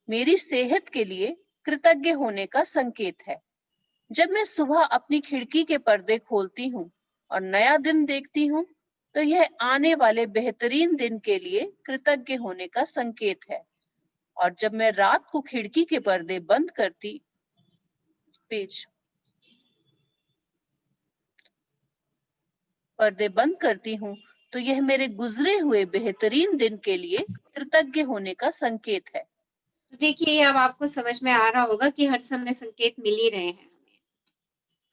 [SPEAKER 7] मेरी सेहत के लिए कृतज्ञ होने का संकेत है। जब मैं सुबह अपनी खिड़की के पर्दे खोलती हूँ और नया दिन देखती हूँ तो यह आने वाले बेहतरीन दिन के लिए कृतज्ञ होने का संकेत है। और जब मैं रात को खिड़की के पर्दे बंद करती हूँ तो यह मेरे गुजरे हुए बेहतरीन दिन के लिए कृतज्ञ होने का संकेत है।
[SPEAKER 1] तो देखिए, अब आपको समझ में आ रहा होगा कि हर समय संकेत मिल ही रहे हैं।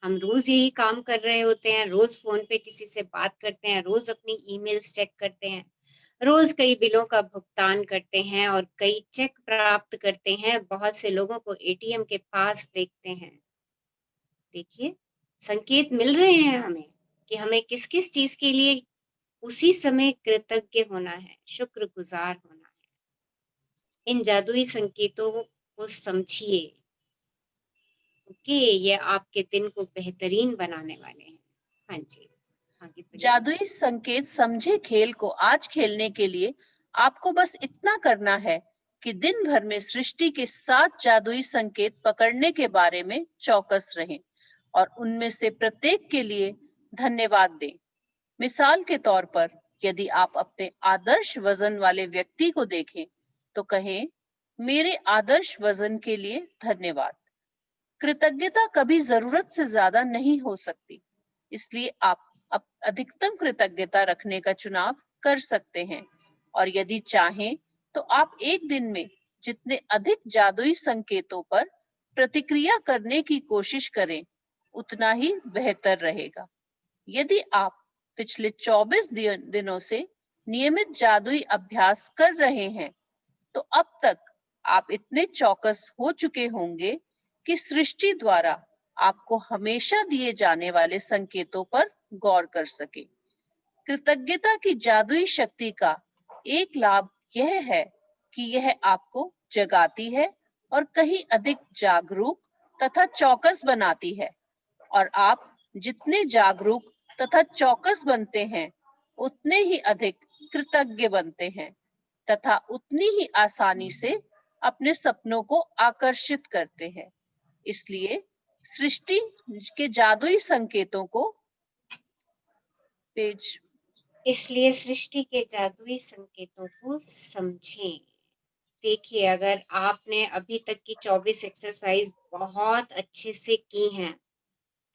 [SPEAKER 1] हम रोज यही काम कर रहे होते हैं, रोज फोन पे किसी से बात करते हैं, रोज अपनी ईमेल्स चेक करते हैं, रोज कई बिलों का भुगतान करते हैं और कई चेक प्राप्त करते हैं, बहुत से लोगों को एटीएम के पास देखते हैं। देखिए, संकेत मिल रहे हैं हमें कि हमें किस किस चीज के लिए उसी समय कृतज्ञ होना है, शुक्रगुजार होना है। इन जादुई संकेतों को समझिए, ओके, ये आपके दिन को बेहतरीन बनाने वाले हैं। हाँ जी, आगे बढ़िए।
[SPEAKER 7] जादुई संकेत समझे खेल को आज खेलने के लिए आपको बस इतना करना है कि दिन भर में सृष्टि के 7 जादुई संकेत पकड़ने के बारे में चौकस रहें और उनमें से प्रत्येक के लिए धन्यवाद दें। मिसाल के तौर पर, यदि आप अपने आदर्श वजन वाले व्यक्ति को देखें तो कहें, मेरे आदर्श वजन के लिए धन्यवाद। कृतज्ञता कभी जरूरत से ज्यादा नहीं हो सकती, इसलिए आप अधिकतम कृतज्ञता रखने का चुनाव कर सकते हैं। और यदि चाहें तो आप एक दिन में जितने अधिक जादुई संकेतों पर प्रतिक्रिया करने की कोशिश करें उतना ही बेहतर रहेगा। यदि आप पिछले 24 दिनों से नियमित जादुई अभ्यास कर रहे हैं तो अब तक आप इतने चौकस हो चुके होंगे कि सृष्टि द्वारा आपको हमेशा दिए जाने वाले संकेतों पर गौर कर सके। कृतज्ञता की जादुई शक्ति का एक लाभ यह है कि यह आपको जगाती है और कहीं अधिक जागरूक तथा चौकस बनाती है, और आप जितने जागरूक तथा चौकस बनते हैं उतने ही अधिक कृतज्ञ बनते हैं तथा उतनी ही आसानी से अपने सपनों को आकर्षित करते हैं। इसलिए सृष्टि के जादुई संकेतों को
[SPEAKER 1] इसलिए सृष्टि के जादुई संकेतों को समझें। देखिए, अगर आपने अभी तक की 24 एक्सरसाइज बहुत अच्छे से की हैं,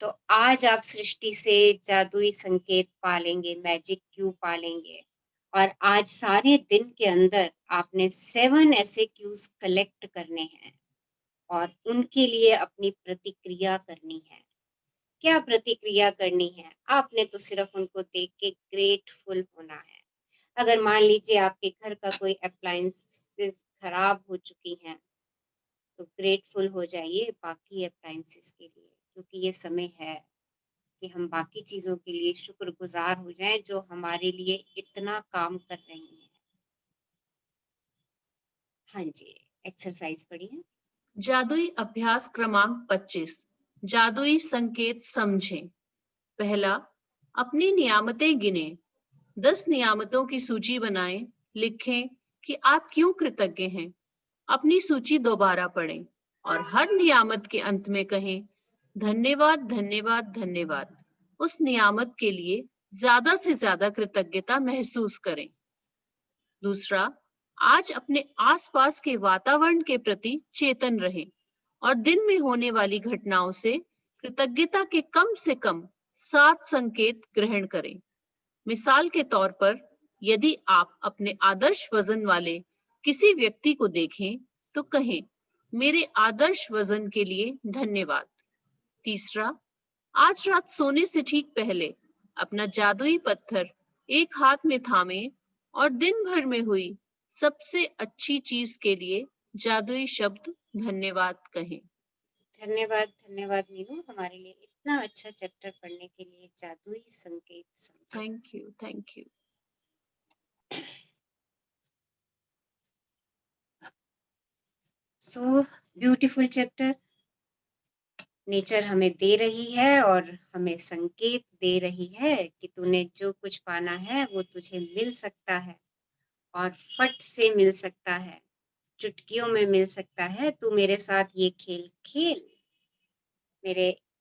[SPEAKER 1] तो आज आप सृष्टि से जादुई संकेत पालेंगे, मैजिक क्यू पालेंगे। और आज सारे दिन के अंदर आपने 7 ऐसे क्यूज कलेक्ट करने हैं और उनके लिए अपनी प्रतिक्रिया करनी है। क्या प्रतिक्रिया करनी है? आपने तो सिर्फ उनको देख के ग्रेटफुल होना है। अगर मान लीजिए आपके घर का कोई अप्लायंसेस खराब हो चुकी हैं, तो ग्रेटफुल हो जाइए बाकी अप्लायंसेस के लिए, क्योंकि ये समय है कि हम बाकी चीजों के लिए शुक्रगुजार हो जाएं जो हमारे लिए इतना काम कर रही हैं। हाँ जी, एक्सरसाइज पढ़िए।
[SPEAKER 7] जादुई अभ्यास क्रमांक 25, जादुई संकेत समझें। पहला, अपनी नियामतें गिने। 10 नियामतों की सूची बनाएं। लिखें कि आप क्यों कृतज्ञ हैं। अपनी सूची दोबारा पढ़ें और हर नियामत के अंत में कहें, धन्यवाद, धन्यवाद, धन्यवाद। उस नियामत के लिए ज्यादा से ज्यादा कृतज्ञता महसूस करें। दूसरा, आज अपने आसपास के वातावरण के प्रति चेतन रहें और दिन में होने वाली घटनाओं से कृतज्ञता के कम से कम 7 संकेत ग्रहण करें। मिसाल के तौर पर, यदि आप अपने आदर्श वजन वाले किसी व्यक्ति को देखें तो कहें, मेरे आदर्श वजन के लिए धन्यवाद। तीसरा, आज रात सोने से ठीक पहले अपना जादुई पत्थर एक हाथ में थामें और दिन भर में हुई सबसे अच्छी चीज के लिए जादुई शब्द धन्यवाद कहें।
[SPEAKER 1] धन्यवाद, धन्यवाद मीनू, हमारे लिए इतना अच्छा चैप्टर पढ़ने के लिए। जादुई संकेत समझें।
[SPEAKER 7] Thank you, thank you.
[SPEAKER 1] So beautiful chapter. Nature हमें दे रही है और हमें संकेत दे रही है कि तूने जो कुछ पाना है वो तुझे मिल सकता है और फट से मिल सकता है, चुटकियों में मिल सकता है। तू मेरे साथ ये खेल खेल,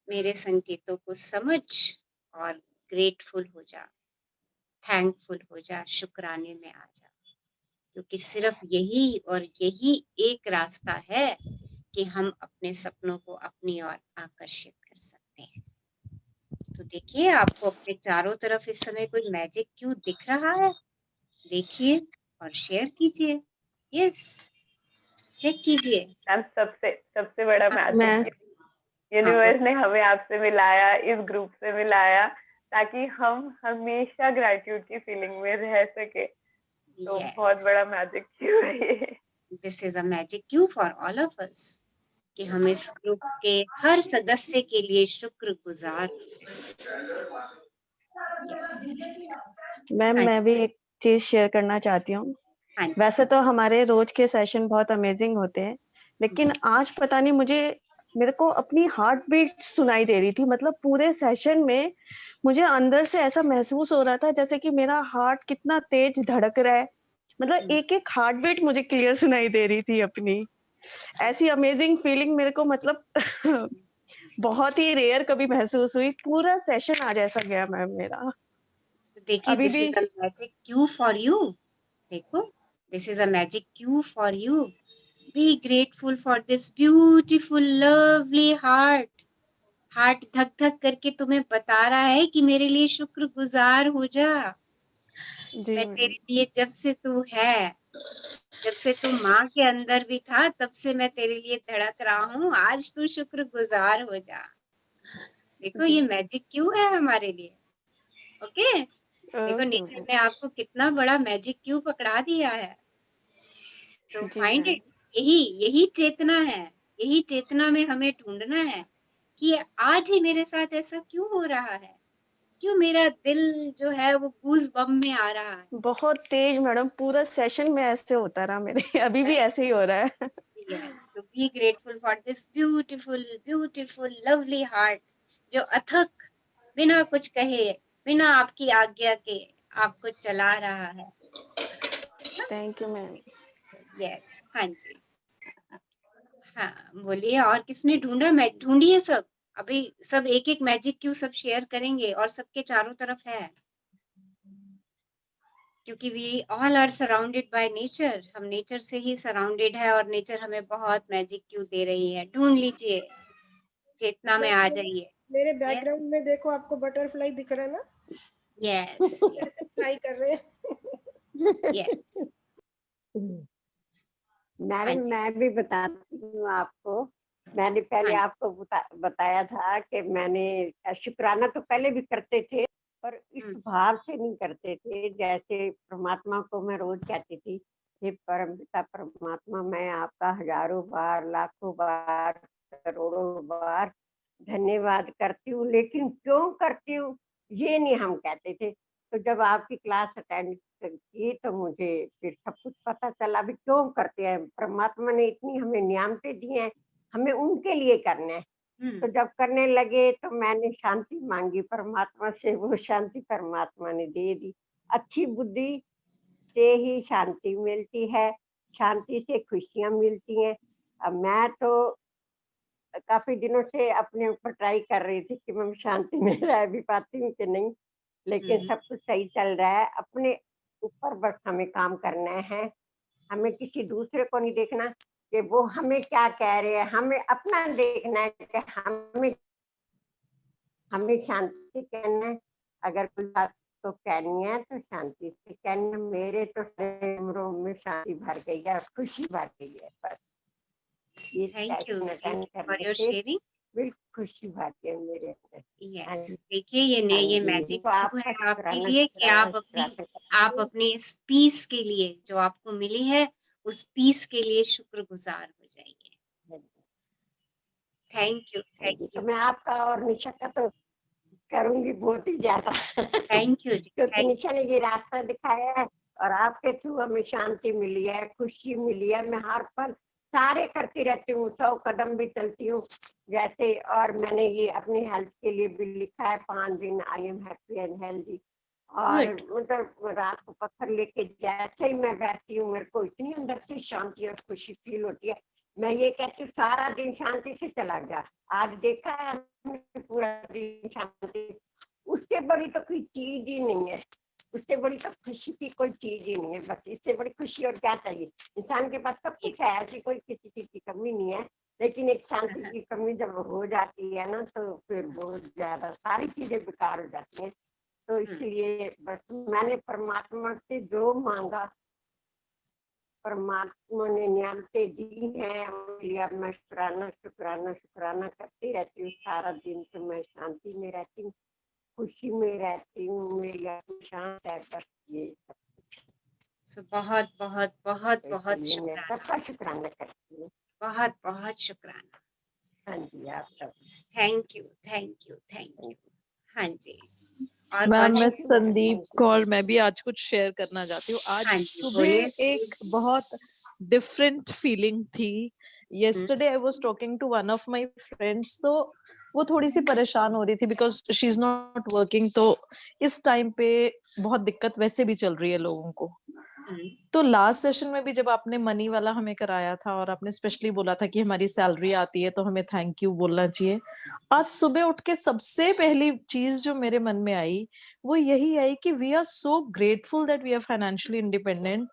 [SPEAKER 1] मेरे संकेतों को समझ और ग्रेटफुल हो जा, थैंकफुल हो जा, शुक्राने में आ जा, क्योंकि सिर्फ यही और यही एक रास्ता है कि हम अपने सपनों को अपनी ओर आकर्षित कर सकते हैं। तो देखिए, आपको अपने चारों तरफ इस समय कोई मैजिक क्यों दिख रहा है? देखिए और शेयर कीजिए। यस, चेक कीजिए।
[SPEAKER 3] सबसे बड़ा
[SPEAKER 1] हाँ,
[SPEAKER 3] मैजिक यूनिवर्स ने हमें आपसे मिलाया, इस ग्रुप से मिलाया, ताकि हम हमेशा ग्रैटिट्यूड की फीलिंग में रह सके। तो बहुत बड़ा मैजिक क्यू है ये।
[SPEAKER 1] This is a magic cue for all of us, कि हम इस ग्रुप के हर सदस्य के लिए शुक्रगुजार
[SPEAKER 8] मैम, मैं भी एक चीज शेयर करना चाहती हूँ। वैसे तो हमारे रोज के सेशन बहुत अमेजिंग होते हैं, लेकिन आज पता नहीं मेरे को अपनी हार्ट बीट सुनाई दे रही थी। मतलब पूरे सेशन में मुझे अंदर से ऐसा महसूस हो रहा था जैसे कि मेरा हार्ट कितना तेज धड़क रहा है। मतलब एक एक हार्ट बीट मुझे क्लियर सुनाई दे रही थी अपनी। ऐसी अमेजिंग फीलिंग मेरे को मतलब बहुत ही रेयर कभी महसूस हुई। पूरा सेशन आज ऐसा गया मैम मेरा।
[SPEAKER 1] देखिए, this is a magic cue for you. देखो, this is a magic cue for you. Be grateful for this beautiful lovely heart. Heart धक धक करके तुम्हें बता रहा है कि मेरे लिए शुक्रगुजार हो जा। मैं तेरे लिए जब से तू माँ के अंदर भी था, तब से मैं तेरे लिए धड़क रहा हूँ। आज तू शुक्रगुजार हो जा। देखो, ये मैजिक क्यू है हमारे लिए। ओके, देखो नेचर ने आपको कितना बड़ा मैजिक क्यू पकड़ा दिया है। तो फाइंड इट, यही चेतना है, यही चेतना में हमें ढूंढना है कि आज ही मेरे साथ ऐसा क्यों हो रहा है, क्यों मेरा दिल जो है वो गूज बम में आ रहा है।
[SPEAKER 8] बहुत तेज मैडम, पूरा सेशन में ऐसे होता रहा मेरे अभी भी ऐसे ही हो रहा है।
[SPEAKER 1] Yes, so be grateful for this beautiful, beautiful, lovely heart जो अथक बिना कुछ कहे, बिना आपकी आज्ञा के आपको चला रहा है।
[SPEAKER 8] Thank you ma'am.
[SPEAKER 1] यस, हाँ जी, हाँ बोलिए। और किसने ढूंढा? मैं ढूंढिए सब, अभी सब एक एक मैजिक क्यों सब शेयर करेंगे और सबके चारों तरफ है, क्योंकि we all are surrounded by nature, हम नेचर से ही सराउंडेड है और नेचर हमें बहुत मैजिक क्यों दे रही है। ढूंढ लीजिए, चेतना में आ जाइए।
[SPEAKER 4] मेरे
[SPEAKER 1] यस
[SPEAKER 4] बैकग्राउंड में देखो, आपको बटरफ्लाई दिख रहा है ना,
[SPEAKER 1] यस
[SPEAKER 4] कैसे फ्लाई कर रहे हैं।
[SPEAKER 1] यस। हाँ
[SPEAKER 9] मैडम
[SPEAKER 1] जी,
[SPEAKER 9] मैं भी बताती हूँ आपको। मैंने पहले
[SPEAKER 1] हाँ जी।
[SPEAKER 9] आपको बताया था कि मैंने शुक्राना तो पहले भी करते थे, पर इस भाव से नहीं करते थे। जैसे परमात्मा को मैं रोज कहती थी, हे परमपिता परमात्मा, मैं आपका हजारों बार, लाखों बार, करोड़ों बार धन्यवाद करती हूँ, लेकिन क्यों करती हूँ ये नहीं हम कहते थे। तो जब आपकी क्लास अटेंड की तो मुझे फिर सब कुछ पता चला भी क्यों करते हैं। परमात्मा ने इतनी हमें नियामतें दी हैं, हमें उनके लिए करना है। तो जब करने लगे तो मैंने शांति मांगी परमात्मा से, वो शांति परमात्मा ने दे दी। अच्छी बुद्धि से ही शांति मिलती है, शांति से खुशियां मिलती हैं। अब मैं तो काफी दिनों से अपने ऊपर ट्राई कर रही थी कि मैं शांति में रह भी पाती हूँ कि नहीं, लेकिन सब कुछ सही चल रहा है। अपने ऊपर बस हमें काम करना है, हमें किसी दूसरे को नहीं देखना कि वो हमें क्या कह रहे हैं, हमें अपना देखना है कि हमें शांति से कहना है। अगर कोई बात तो कहनी है तो शांति से कहनी है। मेरे तो सारे उम्रों में शांति भर गई है, खुशी भर गई है। बस ये
[SPEAKER 1] thank you
[SPEAKER 9] session attend
[SPEAKER 1] for
[SPEAKER 9] करने
[SPEAKER 1] योर
[SPEAKER 9] से
[SPEAKER 1] शेयरिंग।
[SPEAKER 9] बिल्कुल खुशी भर गई मेरे अंदर। हाँ
[SPEAKER 1] यस,
[SPEAKER 9] जी,
[SPEAKER 1] देखिए
[SPEAKER 9] हाँ
[SPEAKER 1] ये
[SPEAKER 9] जी,
[SPEAKER 1] मैजिक
[SPEAKER 9] तो
[SPEAKER 1] क्यों
[SPEAKER 9] आपका
[SPEAKER 1] है आपके
[SPEAKER 9] शुक्राना
[SPEAKER 1] लिए कि
[SPEAKER 9] शुक्राना शुक्राना
[SPEAKER 1] आप
[SPEAKER 9] करती हूँ।
[SPEAKER 1] अपने इस पीस के लिए जो आपको मिली है, उस पीस के लिए शुक्रगुजार हो जाइए। थैंक
[SPEAKER 9] हाँ जी,
[SPEAKER 1] यू।
[SPEAKER 9] तो मैं आपका और निशा का तो करूंगी बहुत ही ज्यादा,
[SPEAKER 1] थैंक यू जी,
[SPEAKER 9] क्योंकि
[SPEAKER 1] थैंक
[SPEAKER 9] निशा ने ये रास्ता दिखाया है और आपके थ्रू हमें शांति मिली है, खुशी मिली है। मैं हर पल सारे करती रहती हूँ, 100 कदम भी चलती हूँ जैसे। और मैंने ये अपनी हेल्थ के लिए भी लिखा है, 5 दिन I am happy and healthy. और
[SPEAKER 1] गुड।
[SPEAKER 9] मतलब रात को पत्थर लेके जैसे ही मैं बैठती हूँ, मेरे को इतनी अंदर से शांति और खुशी फील होती है। मैं ये कहती हूँ सारा दिन शांति से चला गया। आज देखा है हमने पूरा दिन शांति, उससे बड़ी तो कोई चीज ही नहीं है, उससे बड़ी तो खुशी की कोई चीज ही नहीं है। बस इससे बड़ी खुशी और क्या चाहिए। इंसान के पास सब कुछ है, ऐसी कोई किसी चीज की कमी नहीं है, लेकिन एक शांति की कमी जब हो जाती है ना, तो फिर बहुत ज्यादा सारी चीजें बेकार हो जाती हैं। तो इसलिए बस मैंने परमात्मा से जो मांगा, परमात्मा ने नियामतें दी हैं। अब मैं शुक्राना शुक्राना शुक्राना करती रहती हूँ सारा दिन। तो मैं शांति में रहती हूँ, खुशी में रहती हूँ, मेरी आत्मा शांत है। बस ये
[SPEAKER 1] बहुत बहुत बहुत बहुत
[SPEAKER 9] मैं
[SPEAKER 1] शुक्राना,
[SPEAKER 9] सबका शुक्राना करती हूँ।
[SPEAKER 1] बहुत बहुत शुक्राना।
[SPEAKER 9] हाँ जी, आप सब
[SPEAKER 1] थैंक यू। हाँ जी, और
[SPEAKER 10] मैम
[SPEAKER 1] कौन?
[SPEAKER 10] मैं संदीप कौर, मैं भी आज कुछ शेयर करना चाहती हूँ। आज
[SPEAKER 1] हाँ जी,
[SPEAKER 10] सुबह
[SPEAKER 1] बोलिए।
[SPEAKER 10] एक बहुत डिफरेंट फीलिंग थी। yesterday I was talking to one of my friends, तो वो थोड़ी सी परेशान हो रही थी because she is not working. तो इस टाइम पे बहुत दिक्कत वैसे भी चल रही है लोगों को। तो लास्ट सेशन में भी जब आपने मनी वाला हमें कराया था और आपने स्पेशली बोला था कि हमारी सैलरी आती है तो हमें थैंक यू बोलना चाहिए, आज सुबह उठ के सबसे पहली चीज जो मेरे मन में आई वो यही आई कि we are so grateful that we are financially independent.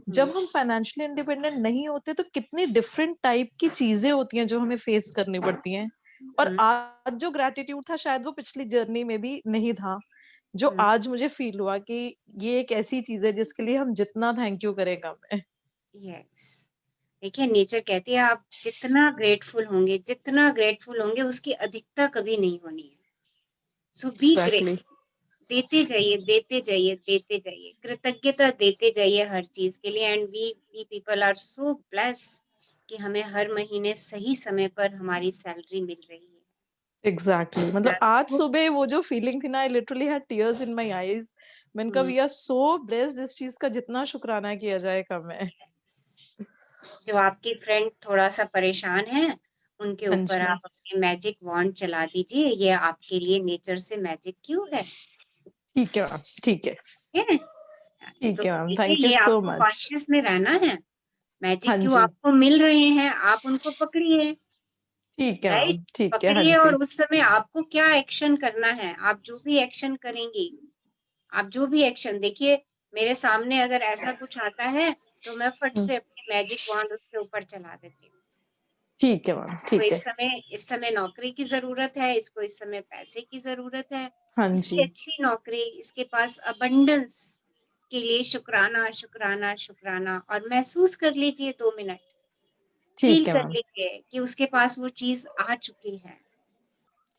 [SPEAKER 10] जब हम फाइनेंशियली इंडिपेंडेंट नहीं होते तो कितनी डिफरेंट टाइप की चीजें होती हैं जो हमें फेस करनी पड़ती हैं। और आज जो ग्रेटिट्यूड था शायद वो पिछली जर्नी में भी नहीं था, जो आज मुझे फील हुआ कि ये एक ऐसी चीज है जिसके लिए हम जितना थैंक यू करें कम है।
[SPEAKER 1] यस, देखिए नेचर कहती है आप जितना ग्रेटफुल होंगे उसकी अधिकता कभी नहीं होनी है। सो बी ग्रेट, देते जाइए, कृतज्ञता देते जाइए हर चीज के लिए। And we people are so blessed कि हमें हर महीने सही समय पर हमारी सैलरी मिल रही है।
[SPEAKER 10] एग्जैक्टली मतलब आज
[SPEAKER 1] So,
[SPEAKER 10] सुबह वो जो फीलिंग थी ना, I literally had tears in my eyes. मैंने कहा वी आर सो ब्लेस्ड, इस चीज का जितना शुक्राना किया जाए कम है।
[SPEAKER 1] जो आपकी फ्रेंड थोड़ा सा परेशान है, उनके
[SPEAKER 10] हाँ
[SPEAKER 1] ऊपर
[SPEAKER 10] जी,
[SPEAKER 1] आप अपने मैजिक वॉन्ड चला दीजिए। ये आपके लिए नेचर से मैजिक क्यों है?
[SPEAKER 10] ठीक है मैम, ठीक है,
[SPEAKER 1] है? तो
[SPEAKER 10] ठीक है मैम,
[SPEAKER 1] देखिए,
[SPEAKER 10] थैंक यू
[SPEAKER 1] ये
[SPEAKER 10] सो
[SPEAKER 1] आपको
[SPEAKER 10] मच।
[SPEAKER 1] कॉन्शियस में रहना है। मैजिक
[SPEAKER 10] हाँ
[SPEAKER 1] क्यों
[SPEAKER 10] जी,
[SPEAKER 1] आपको मिल रहे हैं, आप उनको पकड़िए,
[SPEAKER 10] ठीक है
[SPEAKER 1] राइट?
[SPEAKER 10] मैम, ठीक है, हाँ
[SPEAKER 1] पकड़िए,
[SPEAKER 10] जी,
[SPEAKER 1] और उस समय आपको क्या एक्शन करना है, आप जो भी एक्शन करेंगी, आप जो भी एक्शन, देखिए मेरे सामने अगर ऐसा कुछ आता है तो मैं फट से अपनी मैजिक वॉन्ड उसके ऊपर चला देती हूँ।
[SPEAKER 10] ठीक है मैम,
[SPEAKER 1] इसको
[SPEAKER 10] ठीक है,
[SPEAKER 1] इस समय नौकरी की जरूरत है, इसको इस समय पैसे की जरूरत है,
[SPEAKER 10] हाँ
[SPEAKER 1] इसकी
[SPEAKER 10] जी,
[SPEAKER 1] अच्छी नौकरी, इसके पास अबंडेंस के लिए शुक्राना शुक्राना शुक्राना। और महसूस कर लीजिए 2 मिनट, फील
[SPEAKER 10] ठीक है
[SPEAKER 1] कर
[SPEAKER 10] मैम,
[SPEAKER 1] लीजिए कि उसके पास वो चीज आ चुकी है।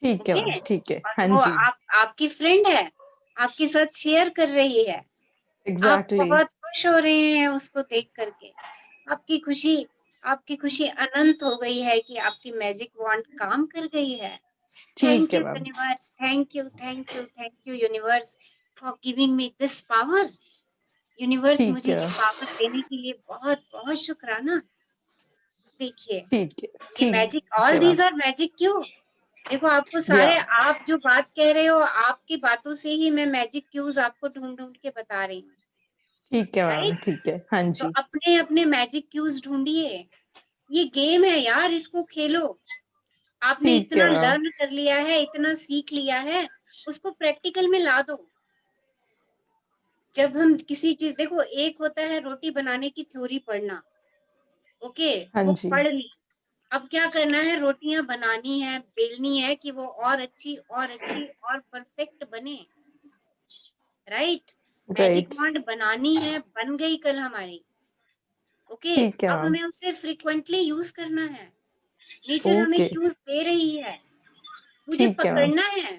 [SPEAKER 10] ठीक है
[SPEAKER 1] ओके,
[SPEAKER 10] मैम, ठीक है,
[SPEAKER 1] और
[SPEAKER 10] हाँ
[SPEAKER 1] वो
[SPEAKER 10] जी,
[SPEAKER 1] आपकी फ्रेंड है, आपके साथ शेयर कर रही है, आप
[SPEAKER 10] एग्जैक्टली,
[SPEAKER 1] बहुत खुश हो रहे हैं उसको देख करके। आपकी खुशी आपकी खुशी अनंत हो गई है कि आपकी मैजिक वॉन्ड काम कर गई है।
[SPEAKER 10] ठीक
[SPEAKER 1] थैंक
[SPEAKER 10] है
[SPEAKER 1] you
[SPEAKER 10] ma'am,
[SPEAKER 1] universe, thank you, thank you, thank you universe for giving me this power. Universe
[SPEAKER 10] ठीक
[SPEAKER 1] मुझे
[SPEAKER 10] है,
[SPEAKER 1] ये पावर देने के लिए बहुत बहुत शुक्राना। देखिए,
[SPEAKER 10] ठीक है,
[SPEAKER 1] ये
[SPEAKER 10] ठीक
[SPEAKER 1] मैजिक, ऑल
[SPEAKER 10] है मैम,
[SPEAKER 1] दीज आर मैजिक क्यों? देखो, आपको
[SPEAKER 10] या
[SPEAKER 1] सारे, आप जो बात कह रहे हो, आपकी बातों से ही मैं मैजिक क्यूज आपको ढूंढ ढूंढ के बता रही हूँ,
[SPEAKER 10] ठीक है मैम,
[SPEAKER 1] राइट?
[SPEAKER 10] ठीक है, हाँ
[SPEAKER 1] तो
[SPEAKER 10] जी,
[SPEAKER 1] अपने अपने मैजिक क्यूज ढूंढिए। ये गेम है यार, इसको खेलो। आपने
[SPEAKER 10] ठीक है
[SPEAKER 1] इतना
[SPEAKER 10] मैम,
[SPEAKER 1] लर्न कर लिया है, इतना सीख लिया है, उसको प्रैक्टिकल में ला दो। जब हम किसी चीज, देखो, एक होता है रोटी बनाने की थ्योरी पढ़ना, ओके,
[SPEAKER 10] हाँ
[SPEAKER 1] वो
[SPEAKER 10] जी,
[SPEAKER 1] पढ़ ली। अब क्या करना है, रोटियां बनानी है, बेलनी है कि वो और अच्छी और अच्छी और परफेक्ट बने, राइट? मैजिक
[SPEAKER 10] राइट,
[SPEAKER 1] वॉन्ड बनानी है, बन गई कल हमारी, ओके।
[SPEAKER 10] ठीक है
[SPEAKER 1] अब
[SPEAKER 10] मैम,
[SPEAKER 1] हमें उसे फ्रिक्वेंटली यूज करना है। नेचर हमें
[SPEAKER 10] ओके,
[SPEAKER 1] क्यूज दे रही है, मुझे
[SPEAKER 10] ठीक है मैम,
[SPEAKER 1] पकड़ना है,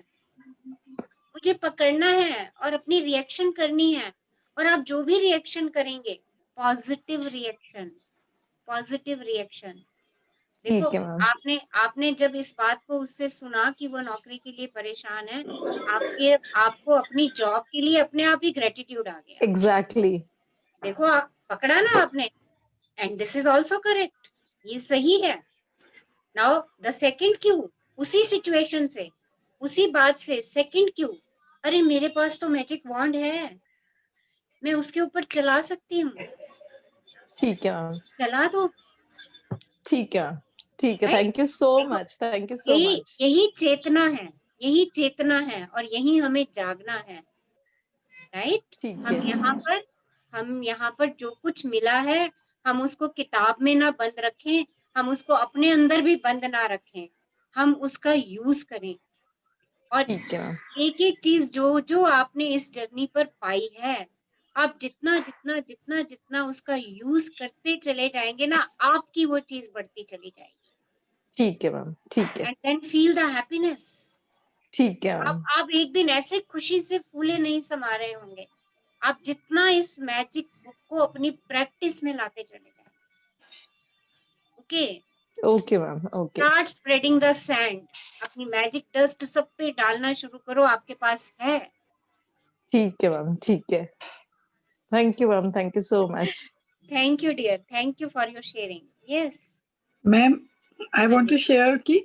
[SPEAKER 1] मुझे पकड़ना है और अपनी रिएक्शन करनी है। और आप जो भी रिएक्शन करेंगे, पॉजिटिव रिएक्शन, पॉजिटिव रिएक्शन। देखो,
[SPEAKER 10] ठीक है मैम,
[SPEAKER 1] आपने आपने जब इस बात को उससे सुना कि वो नौकरी के लिए परेशान है, आपके आपको अपनी जॉब के लिए अपने आप ही ग्रेटिट्यूड आ गया।
[SPEAKER 10] एग्जैक्टली,
[SPEAKER 1] देखो, आप पकड़ा ना आपने, and this is also correct, ये सही है। नाउ द सेकंड क्यू, उसी सिचुएशन से, उसी बात से सेकंड क्यू, अरे मेरे पास तो मैजिक वॉन्ड है, मैं उसके ऊपर चला सकती हूँ,
[SPEAKER 10] ठीक है मैम,
[SPEAKER 1] चला दो,
[SPEAKER 10] ठीक है, ठीक है,
[SPEAKER 1] राइट?
[SPEAKER 10] थैंक यू सो
[SPEAKER 1] देखो,
[SPEAKER 10] मच, थैंक यू सो
[SPEAKER 1] यही
[SPEAKER 10] मच,
[SPEAKER 1] यही चेतना है, यही चेतना है, और यही हमें जागना है, राइट?
[SPEAKER 10] ठीक
[SPEAKER 1] हम
[SPEAKER 10] है,
[SPEAKER 1] यहाँ पर हम यहाँ पर जो कुछ मिला है, हम उसको किताब में ना बंद रखें, हम उसको अपने अंदर भी बंद ना रखें, हम उसका यूज करें। और
[SPEAKER 10] ठीक है मैम,
[SPEAKER 1] एक एक चीज जो जो आपने इस जर्नी पर पाई है, आप जितना जितना जितना जितना उसका यूज करते चले जाएंगे ना, आपकी वो चीज बढ़ती चली जाएगी।
[SPEAKER 10] ठीक है मैम, ठीक है,
[SPEAKER 1] and then feel the happiness.
[SPEAKER 10] ठीक है मैम,
[SPEAKER 1] आप एक दिन ऐसे खुशी से फूले नहीं समा रहे होंगे, आप जितना इस मैजिक बुक को अपनी प्रैक्टिस में लाते चले जाए, okay.
[SPEAKER 10] Okay ma'am, okay,
[SPEAKER 1] start spreading the sand, अपनी मैजिक डस्ट सब पे डालना शुरू करो, आपके पास है।
[SPEAKER 10] ठीक है मैम, ठीक है, thank you ma'am, thank you so much.
[SPEAKER 1] Thank you dear, thank you for your sharing. Yes
[SPEAKER 11] ma'am, I
[SPEAKER 1] हाँ
[SPEAKER 11] वांट
[SPEAKER 1] जी,
[SPEAKER 11] टू शेयर कि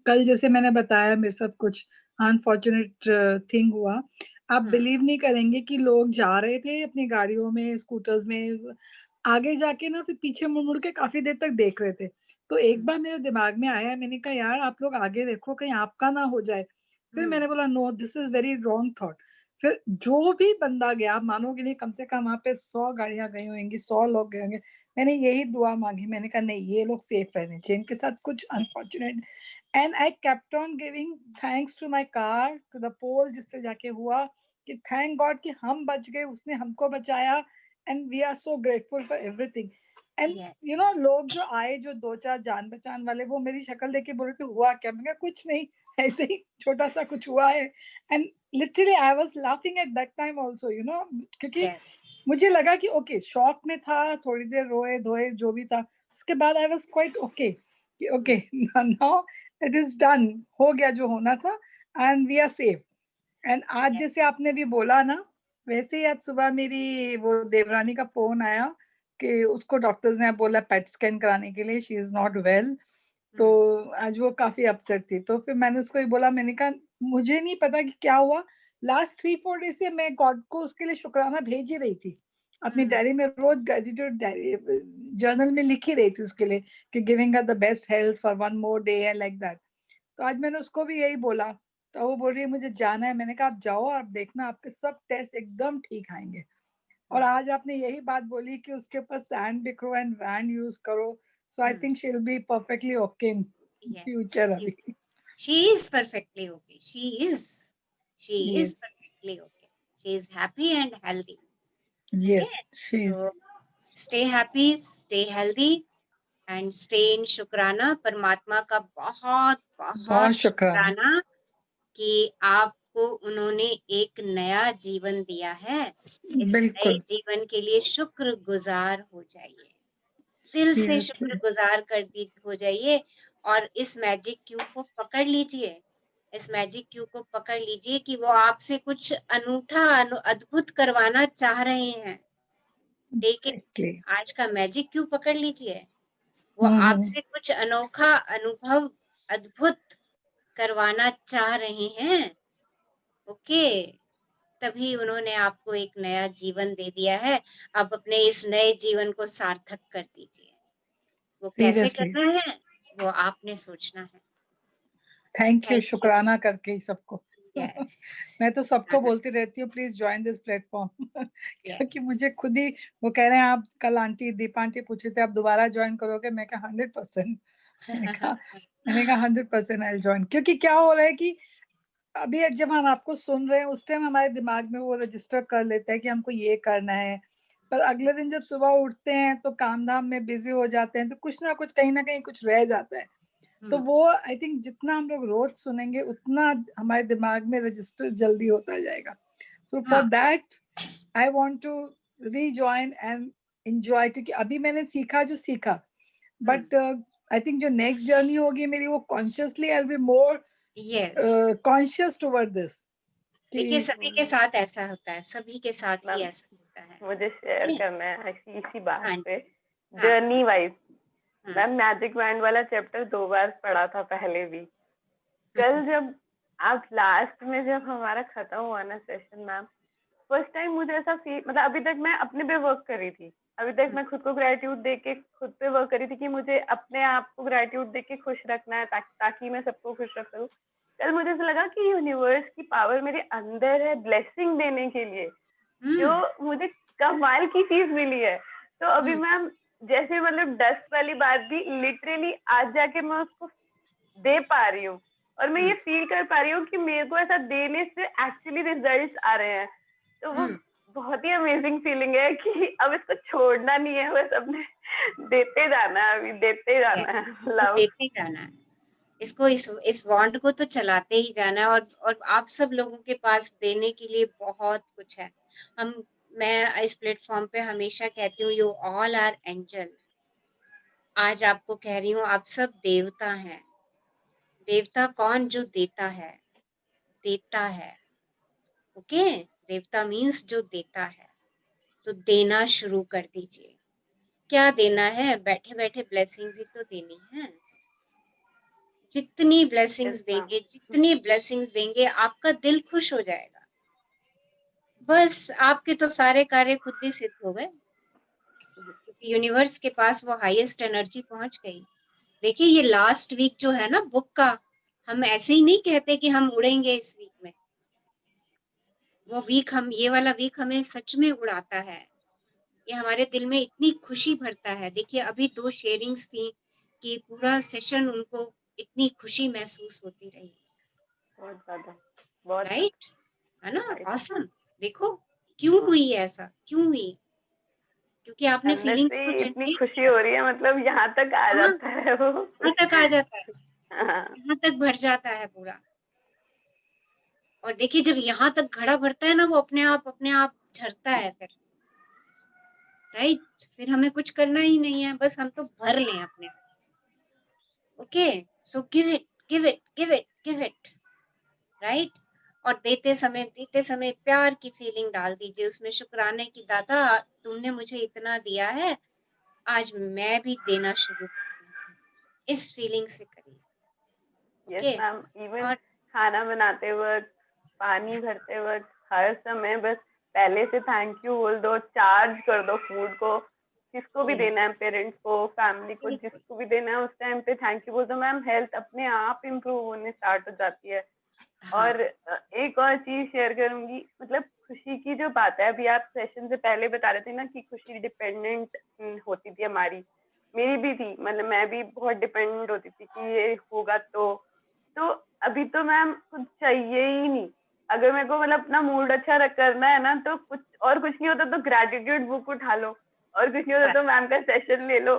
[SPEAKER 11] कल जैसे मैंने बताया मेरे साथ कुछ अनफॉर्चुनेट थिंग हुआ। आप बिलीव नहीं करेंगे कि लोग जा रहे थे अपनी गाड़ियों में, स्कूटर्स में, आगे जाके ना फिर पीछे मुड़ मुड़ के काफी देर तक देख रहे थे। तो एक बार मेरे दिमाग में आया, मैंने कहा यार आप लोग आगे देखो कहीं आपका ना हो जाए। फिर मैंने बोला no, this is very wrong thought. फिर जो भी बंदा गया, आप मानोगे नहीं, कम से कम वहां पे 100 गाड़ियां गई होंगी, 100 लोग गए होंगे। मैंने यही दुआ मांगी, मैंने कहा नहीं, ये लोग सेफ रहने चाहिए, इनके साथ कुछ unfortunate. And I kept on giving thanks to my car, to the pole जिससे जाके हुआ, कि थैंक गॉड कि हम बच गए, उसने हमको बचाया, and we are so grateful for everything. And you know, लोग जो आए, जो 2-4 जान बचान वाले, वो मेरी शक्ल देख के बोल रहे थे हुआ क्या? मैं कहा कुछ नहीं, ऐसे ही छोटा सा कुछ हुआ है। And literally I was laughing at that time also, you know, क्योंकि
[SPEAKER 1] यस,
[SPEAKER 11] मुझे लगा कि ओके, शॉक में था, थोड़ी देर रोए धोए जो भी था, उसके बाद आई वाज क्वाइट ओके कि okay now it is done, हो गया जो होना था and we are safe. And आज जैसे आपने भी बोला ना, वैसे ही आज सुबह मेरी वो देवरानी का फोन आया कि उसको डॉक्टर्स ने बोला पेट स्कैन कराने के लिए, शी इज नॉट वेल। तो आज वो काफी अपसेट थी। तो फिर मैंने उसको ही बोला, मैंने कहा मुझे नहीं पता कि क्या हुआ, लास्ट 3-4 डेज से मैं गॉड को उसके लिए शुक्राना भेज ही रही थी। अपनी डायरी में रोज ग्रेटिट्यूड डायरी जर्नल में लिख ही रही थी उसके लिए कि giving her the best health for one more day and like that. तो आज मैंने उसको भी यही बोला, तो वो बोल रही है मुझे जाना है। मैंने कहा आप जाओ, आप देखना आपके सब टेस्ट एकदम ठीक आएंगे। और आज आपने यही बात बोली कि उसके ऊपर सैंड बिक्रो एंड वैंड यूज करो, so I think she will be perfectly okay in future. अभी
[SPEAKER 1] she is perfectly okay, she is
[SPEAKER 11] yes
[SPEAKER 1] perfectly okay, she is happy and healthy.
[SPEAKER 11] yes
[SPEAKER 1] Okay,
[SPEAKER 11] she is
[SPEAKER 1] so stay happy, stay healthy and stay in शुक्राना। परमात्मा का बहुत
[SPEAKER 11] बहुत
[SPEAKER 1] बहुत
[SPEAKER 11] शुक्राना।
[SPEAKER 1] शुक्राना कि आपको उन्होंने एक नया जीवन दिया है। इस नए
[SPEAKER 11] बिल्कुल
[SPEAKER 1] जीवन के लिए शुक्रगुजार हो जाइए, दिल से
[SPEAKER 11] seriously
[SPEAKER 1] शुक्रगुजार हो जाइए। और इस मैजिक क्यूब को पकड़ लीजिए, इस मैजिक क्यूब को पकड़ लीजिए कि वो आपसे कुछ अनूठा अद्भुत करवाना चाह रहे हैं। लेकिन
[SPEAKER 11] exactly
[SPEAKER 1] आज का मैजिक क्यूब पकड़ लीजिए, वो आपसे कुछ अनोखा अनुभव अद्भुत करवाना चाह रहे हैं। ओके, तभी उन्होंने आपको एक नया जीवन दे दिया है। अब अपने इस नए जीवन को सार्थक कर दीजिए। वो कैसे
[SPEAKER 11] seriously
[SPEAKER 1] करना है वो आपने सोचना है।
[SPEAKER 11] Thank you,
[SPEAKER 1] thank you.
[SPEAKER 11] शुक्राना करके ही सबको।
[SPEAKER 1] यस
[SPEAKER 11] मैं तो सबको बोलती रहती हूँ प्लीज ज्वाइन दिस प्लेटफॉर्म क्योंकि मुझे
[SPEAKER 1] यस
[SPEAKER 11] खुद ही वो कह रहे हैं, आप कल आंटी दीपा आंटी पूछे थे आप दोबारा ज्वाइन करोगे, मैं कहा 100%। मैंने कहा 100% आई ज्वाइन। क्योंकि क्या हो रहा है कि अभी जब हम आपको सुन रहे हैं उस टाइम हमारे दिमाग में वो रजिस्टर कर लेता है कि हमको ये करना है, पर अगले दिन जब सुबह उठते हैं तो काम धाम में बिजी हो जाते हैं, तो कुछ ना कुछ कहीं ना कहीं कुछ रह जाता है। तो वो आई थिंक जितना हम लोग रोज सुनेंगे उतना हमारे दिमाग में रजिस्टर जल्दी होता जाएगा। So for that I want to rejoin and enjoy, क्योंकि अभी मैंने सीखा जो सीखा, बट आई थिंक जो नेक्स्ट जर्नी होगी मेरी वो consciously I will be more
[SPEAKER 1] yes
[SPEAKER 11] conscious toward this.
[SPEAKER 1] देखिए सभी के साथ ऐसा होता है, सभी के साथ ही ऐसा होता है।
[SPEAKER 3] मुझे शेयर करना है इसी बात
[SPEAKER 1] हाँ
[SPEAKER 3] पे,
[SPEAKER 1] हाँ
[SPEAKER 3] journey wise. Ma'am magic mind वाला चैप्टर 2 बार पढ़ा था पहले भी। कल जब आप लास्ट में जब हमारा खत्म हुआ ना सेशन मैम, फर्स्ट टाइम मुझे ऐसा फील, मतलब अभी तक मैं अपने पे वर्क कर रही थी, अभी तक मैं खुद को ग्रेटिट्यूड दे के खुद पे वर्क कर रही थी कि मुझे अपने आप को ग्रेटिट्यूड दे के खुश रखना है ताकि मैं सबको खुश रख सकूं। कल मुझे ऐसा लगा कि यूनिवर्स की पावर मेरे अंदर है ब्लेसिंग देने के लिए, जो मुझे कमाल की चीज मिली है। तो अभी मैम जैसे मतलब डस्ट वाली बात भी लिटरली आज जाके मैं उसको दे पा रही हूँ, और मैं ये फील कर पा रही हूँ कि मेरे को ऐसा देने से एक्चुअली रिजल्ट्स आ रहे हैं। तो वो बहुत ही अमेजिंग फीलिंग है कि अब इसको छोड़ना नहीं है, बस अपने देते जाना है, अभी देते जाना है, लव
[SPEAKER 1] देते जाना है। इसको इस वांड को तो चलाते ही जाना है। और आप सब लोगों के पास देने के लिए बहुत कुछ है। मैं इस प्लेटफॉर्म पे हमेशा कहती हूँ, यू ऑल आर एंजल। आज आपको कह रही हूँ, आप सब देवता हैं। देवता कौन? जो देता है, देता है। ओके, देवता मीन्स जो देता है। तो देना शुरू कर दीजिए। क्या देना है? बैठे बैठे ब्लेसिंग्स ही तो देनी है। जितनी ब्लेसिंग्स देंगे, जितनी ब्लेसिंग्स देंगे, आपका दिल खुश हो जाएगा। बस आपके तो सारे कार्य खुद ही सिद्ध हो गए, क्योंकि यूनिवर्स के पास वो हाईएस्ट एनर्जी पहुंच गई। देखिए ये लास्ट वीक जो है ना बुक का, हम ऐसे ही नहीं कहते कि हम उड़ेंगे इस वीक में। वो वीक ये वाला वीक हमें सच में उड़ाता है। ये हमारे दिल में इतनी खुशी भरता है। देखिए अभी 2 शेयरिंग्स थी कि पूरा सेशन उनको इतनी खुशी महसूस होती रही।
[SPEAKER 3] बहुत ज्यादा, बहुत
[SPEAKER 1] राइट है ना? ऑसम। देखो क्यों हुई ऐसा, क्यों हुई? क्योंकि आपने
[SPEAKER 3] अंदर
[SPEAKER 1] फीलिंग्स
[SPEAKER 3] से
[SPEAKER 1] को
[SPEAKER 3] इतनी
[SPEAKER 1] जनरेट
[SPEAKER 3] खुशी
[SPEAKER 1] किया।
[SPEAKER 3] हो रही है, मतलब यहाँ तक आ जाता है वो,
[SPEAKER 1] यहाँ तक आ जाता है,
[SPEAKER 3] हाँ।
[SPEAKER 1] यहाँ तक भर जाता है पूरा। और देखिए जब यहाँ तक घड़ा भरता है ना, वो अपने आप झरता है फिर। राइट? फिर हमें कुछ करना ही नहीं है, बस हम तो भर लें अपने। Okay, so give it, give it, give it, give it, right? और देते समय प्यार की फीलिंग डाल दीजिए उसमें, शुक्राने की, दाता तुमने मुझे इतना दिया है, आज मैं भी देना शुरू करती हूँ। इस फीलिंग से करिए।
[SPEAKER 3] यस
[SPEAKER 1] ओके,
[SPEAKER 3] मैम, इवन
[SPEAKER 1] और
[SPEAKER 3] खाना बनाते वक्त, पानी भरते वक्त, हर समय बस पहले से थैंक यू बोल दो, चार्ज कर दो फूड को, जिसको भी देना है,
[SPEAKER 1] यस,
[SPEAKER 3] पेरेंट्स को, फैमिली को,
[SPEAKER 1] बिल्कुल,
[SPEAKER 3] जिसको भी देना है उस टाइम पे थैंक यू बोल दो मैम, हेल्थ अपने आप इम्प्रूव होने स्टार्ट हो जाती है।
[SPEAKER 1] हाँ,
[SPEAKER 3] और एक और चीज शेयर करूंगी, मतलब खुशी की जो बात है, अभी आप सेशन से पहले बता रहे थे ना कि खुशी डिपेंडेंट होती थी हमारी, मेरी भी थी, मतलब मैं भी बहुत डिपेंडेंट होती थी कि ये होगा तो अभी तो मैम कुछ चाहिए ही नहीं। अगर मेरे को मतलब अपना मूड अच्छा करना है ना, तो कुछ नहीं होता तो ग्रेटिट्यूड बुक उठा लो, और कुछ नहीं होता तो मैम का सेशन ले लो,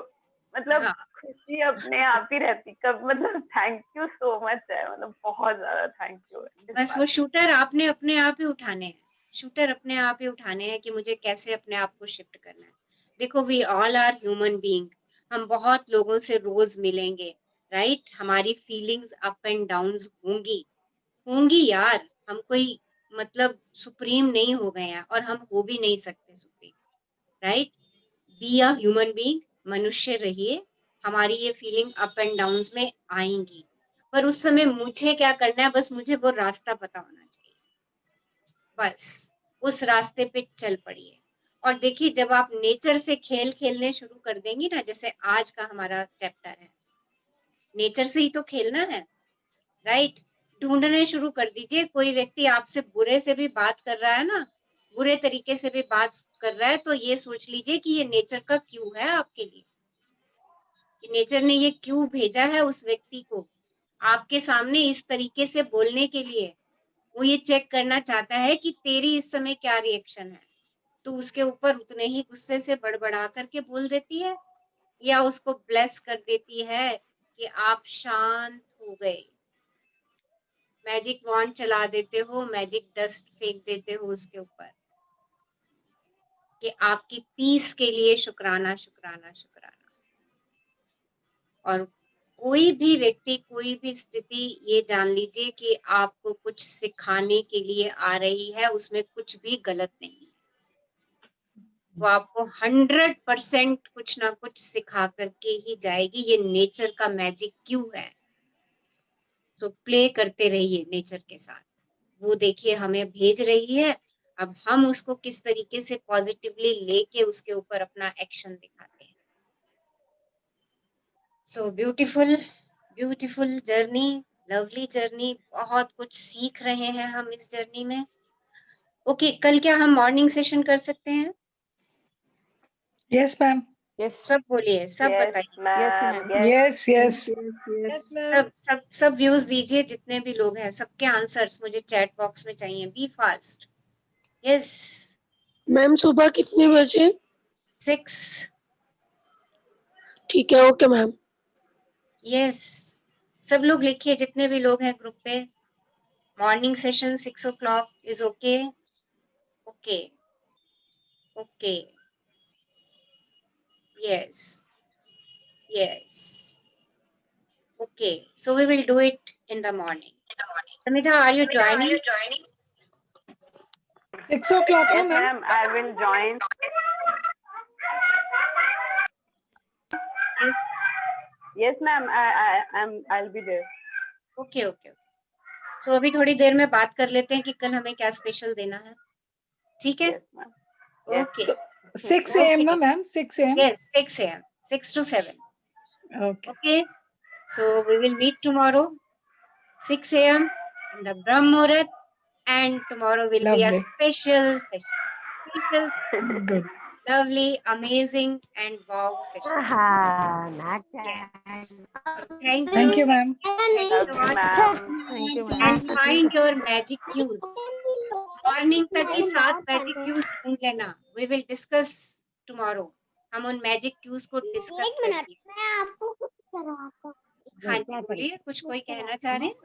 [SPEAKER 3] मतलब
[SPEAKER 1] हाँ,
[SPEAKER 3] खुशी अपने आप ही रहती। कब मतलब थैंक यू सो मच है, मतलब बहुत ज्यादा थैंक यू है इस
[SPEAKER 1] बस
[SPEAKER 3] बात
[SPEAKER 1] वो
[SPEAKER 3] के लिए।
[SPEAKER 1] शूटर आपने अपने आप ही उठाने हैं, शूटर अपने आप ही उठाने हैं कि मुझे कैसे अपने आप को शिफ्ट करना है। देखो, we all are human being, हम बहुत लोगों से रोज मिलेंगे, राइट? हमारी फीलिंग्स अप एंड डाउन्स होंगी, होंगी यार, हम कोई मतलब सुप्रीम नहीं हो गए हैं, और हम हो भी नहीं सकते supreme, right? Be a human being, मनुष्य रहिए, हमारी ये फीलिंग अप एंड डाउन्स में आएंगी, पर उस समय मुझे क्या करना है, बस मुझे वो रास्ता पता होना चाहिए, बस उस रास्ते पे चल पड़िए। और देखिए, जब आप नेचर से खेल खेलने शुरू कर देंगी ना, जैसे आज का हमारा चैप्टर है, नेचर से ही तो खेलना है, राइट? ढूंढने शुरू कर दीजिए, कोई व्यक्ति आपसे बुरे से भी बात कर रहा है ना, बुरे तरीके से भी बात कर रहा है, तो ये सोच लीजिए कि ये नेचर का क्यू है आपके लिए, कि नेचर ने ये क्यों भेजा है उस व्यक्ति को आपके सामने इस तरीके से बोलने के लिए। वो ये चेक करना चाहता है कि तेरी इस समय क्या रिएक्शन है, तो उसके ऊपर उतने ही गुस्से से बड़बड़ा करके बोल देती है, या उसको ब्लेस कर देती है कि आप शांत हो गए, मैजिक वॉन्ड चला देते हो, मैजिक डस्ट फेंक देते हो उसके ऊपर कि आपकी पीस के लिए शुक्राना, शुक्राना, शुक्राना। और कोई भी व्यक्ति, कोई भी स्थिति, ये जान लीजिए कि आपको कुछ सिखाने के लिए आ रही है, उसमें कुछ भी गलत नहीं है, वो आपको 100% कुछ ना कुछ सिखा करके ही जाएगी, ये नेचर का मैजिक क्यों है। सो प्ले करते रहिए नेचर के साथ, वो देखिए हमें भेज रही है, अब हम उसको किस तरीके से पॉजिटिवली लेके उसके ऊपर अपना एक्शन दिखाते हैं। So beautiful, beautiful journey, lovely journey, बहुत कुछ सीख रहे हैं हम इस जर्नी में। ओके, कल क्या हम मॉर्निंग सेशन कर सकते हैं?
[SPEAKER 11] Yes ma'am.
[SPEAKER 5] यस,
[SPEAKER 1] सब बोलिए, सब
[SPEAKER 3] यस
[SPEAKER 1] बताइए,
[SPEAKER 3] ma'am,
[SPEAKER 11] yes yes
[SPEAKER 4] yes ma'am.
[SPEAKER 1] सब व्यूज दीजिए, जितने भी लोग हैं सबके आंसर्स मुझे चैट बॉक्स में चाहिए, बी फास्ट। यस,
[SPEAKER 12] मैम सुबह कितने बजे?
[SPEAKER 1] 6।
[SPEAKER 12] ठीक है, ओके मैम।
[SPEAKER 1] यस, सब लोग लिखिए, जितने भी लोग हैं ग्रुप पे, morning session 6 o'clock is okay. Okay, okay, yes, yes, okay, so we will do it in the morning. Samita, are you joining?
[SPEAKER 11] 6 o'clock
[SPEAKER 3] yes
[SPEAKER 11] ना ma'am?
[SPEAKER 3] Ma'am, I will join.
[SPEAKER 1] Yes.
[SPEAKER 3] Yes ma'am, I'll be there.
[SPEAKER 1] Okay, okay, so अभी थोड़ी देर में बात कर लेते हैं कि कल हमें क्या स्पेशल देना है, ठीक है?
[SPEAKER 3] Yes ma'am, yes.
[SPEAKER 1] Okay,
[SPEAKER 11] 6 a.m. ना ma'am? 6 a.m.
[SPEAKER 1] yes, 6 a.m., 6 to 7.
[SPEAKER 11] Okay.
[SPEAKER 1] Okay, so we will meet tomorrow 6 a.m. in the Brahm Muhurat, and tomorrow will be a
[SPEAKER 11] Lovely.
[SPEAKER 1] special session, special,
[SPEAKER 11] Good.
[SPEAKER 1] lovely, amazing, and wow session.
[SPEAKER 9] not
[SPEAKER 1] Yes, so thank
[SPEAKER 11] Thank you
[SPEAKER 1] you,
[SPEAKER 11] ma'am.
[SPEAKER 1] thank you
[SPEAKER 3] love
[SPEAKER 1] so
[SPEAKER 3] you
[SPEAKER 1] much,
[SPEAKER 3] ma'am.
[SPEAKER 8] Thank you
[SPEAKER 1] and
[SPEAKER 8] ma'am.
[SPEAKER 1] find your magic cues. Morning तक ही 7 magic cues ढूंढ लेना, we will discuss tomorrow, हम उन magic cues को discuss करेंगे।
[SPEAKER 9] मैं आपको कुछ करवाता हूँ।
[SPEAKER 1] हाँ जी, बोलिए, कुछ कोई कहना चाह रहे हैं?